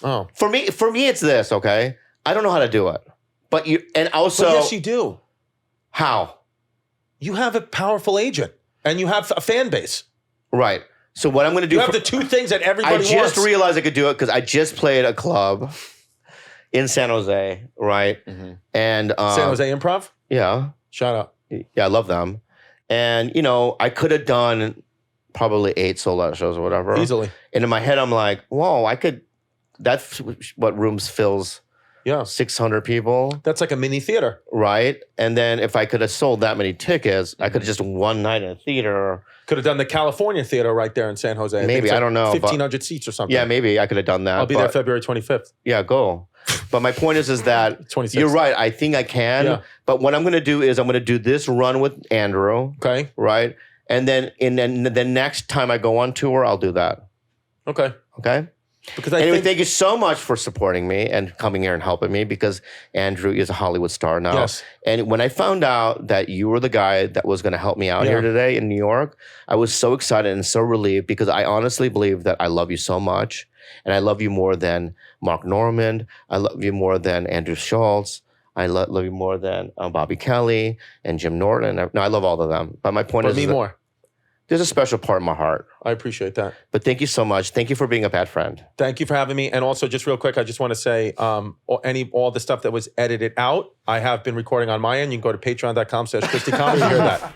Oh, for me, it's this. Okay, I don't know how to do it, but yes, you do. How? You have a powerful agent, and you have a fan base. Right. So what I'm going to do? You have the two things that everybody wants. I just realized I could do it because I just played a club in San Jose, right? Mm-hmm. And San Jose Improv. Yeah. Shout out. Yeah, I love them. And I could have done probably 8 sold-out shows or whatever. Easily. And in my head, I'm like, whoa, I could. That's what rooms fills. Yeah. 600 people. That's like a mini theater. Right. And then if I could have sold that many tickets, I could have just one night in a theater. Could have done the California theater right there in San Jose. Maybe, I don't know. 1,500 seats or something. Yeah, maybe I could have done that. I'll be there February 25th. Yeah, go. But my point is that 26th. You're right. I think I can. Yeah. But what I'm going to do is I'm going to do this run with Andrew. Okay. Right. And then the next time I go on tour, I'll do that. Okay. Okay. Because anyway, thank you so much for supporting me and coming here and helping me because Andrew is a Hollywood star now. Yes. And when I found out that you were the guy that was going to help me out here today in New York, I was so excited and so relieved because I honestly believe that I love you so much. And I love you more than Mark Normand. I love you more than Andrew Schultz. I love you more than Bobby Kelly and Jim Norton. No, I love all of them. But my point is me more. There's a special part in my heart. I appreciate that. But thank you so much. Thank you for being a bad friend. Thank you for having me. And also, just real quick, I just want to say all the stuff that was edited out, I have been recording on my end. You can go to patreon.com/ChristyComedy to hear that.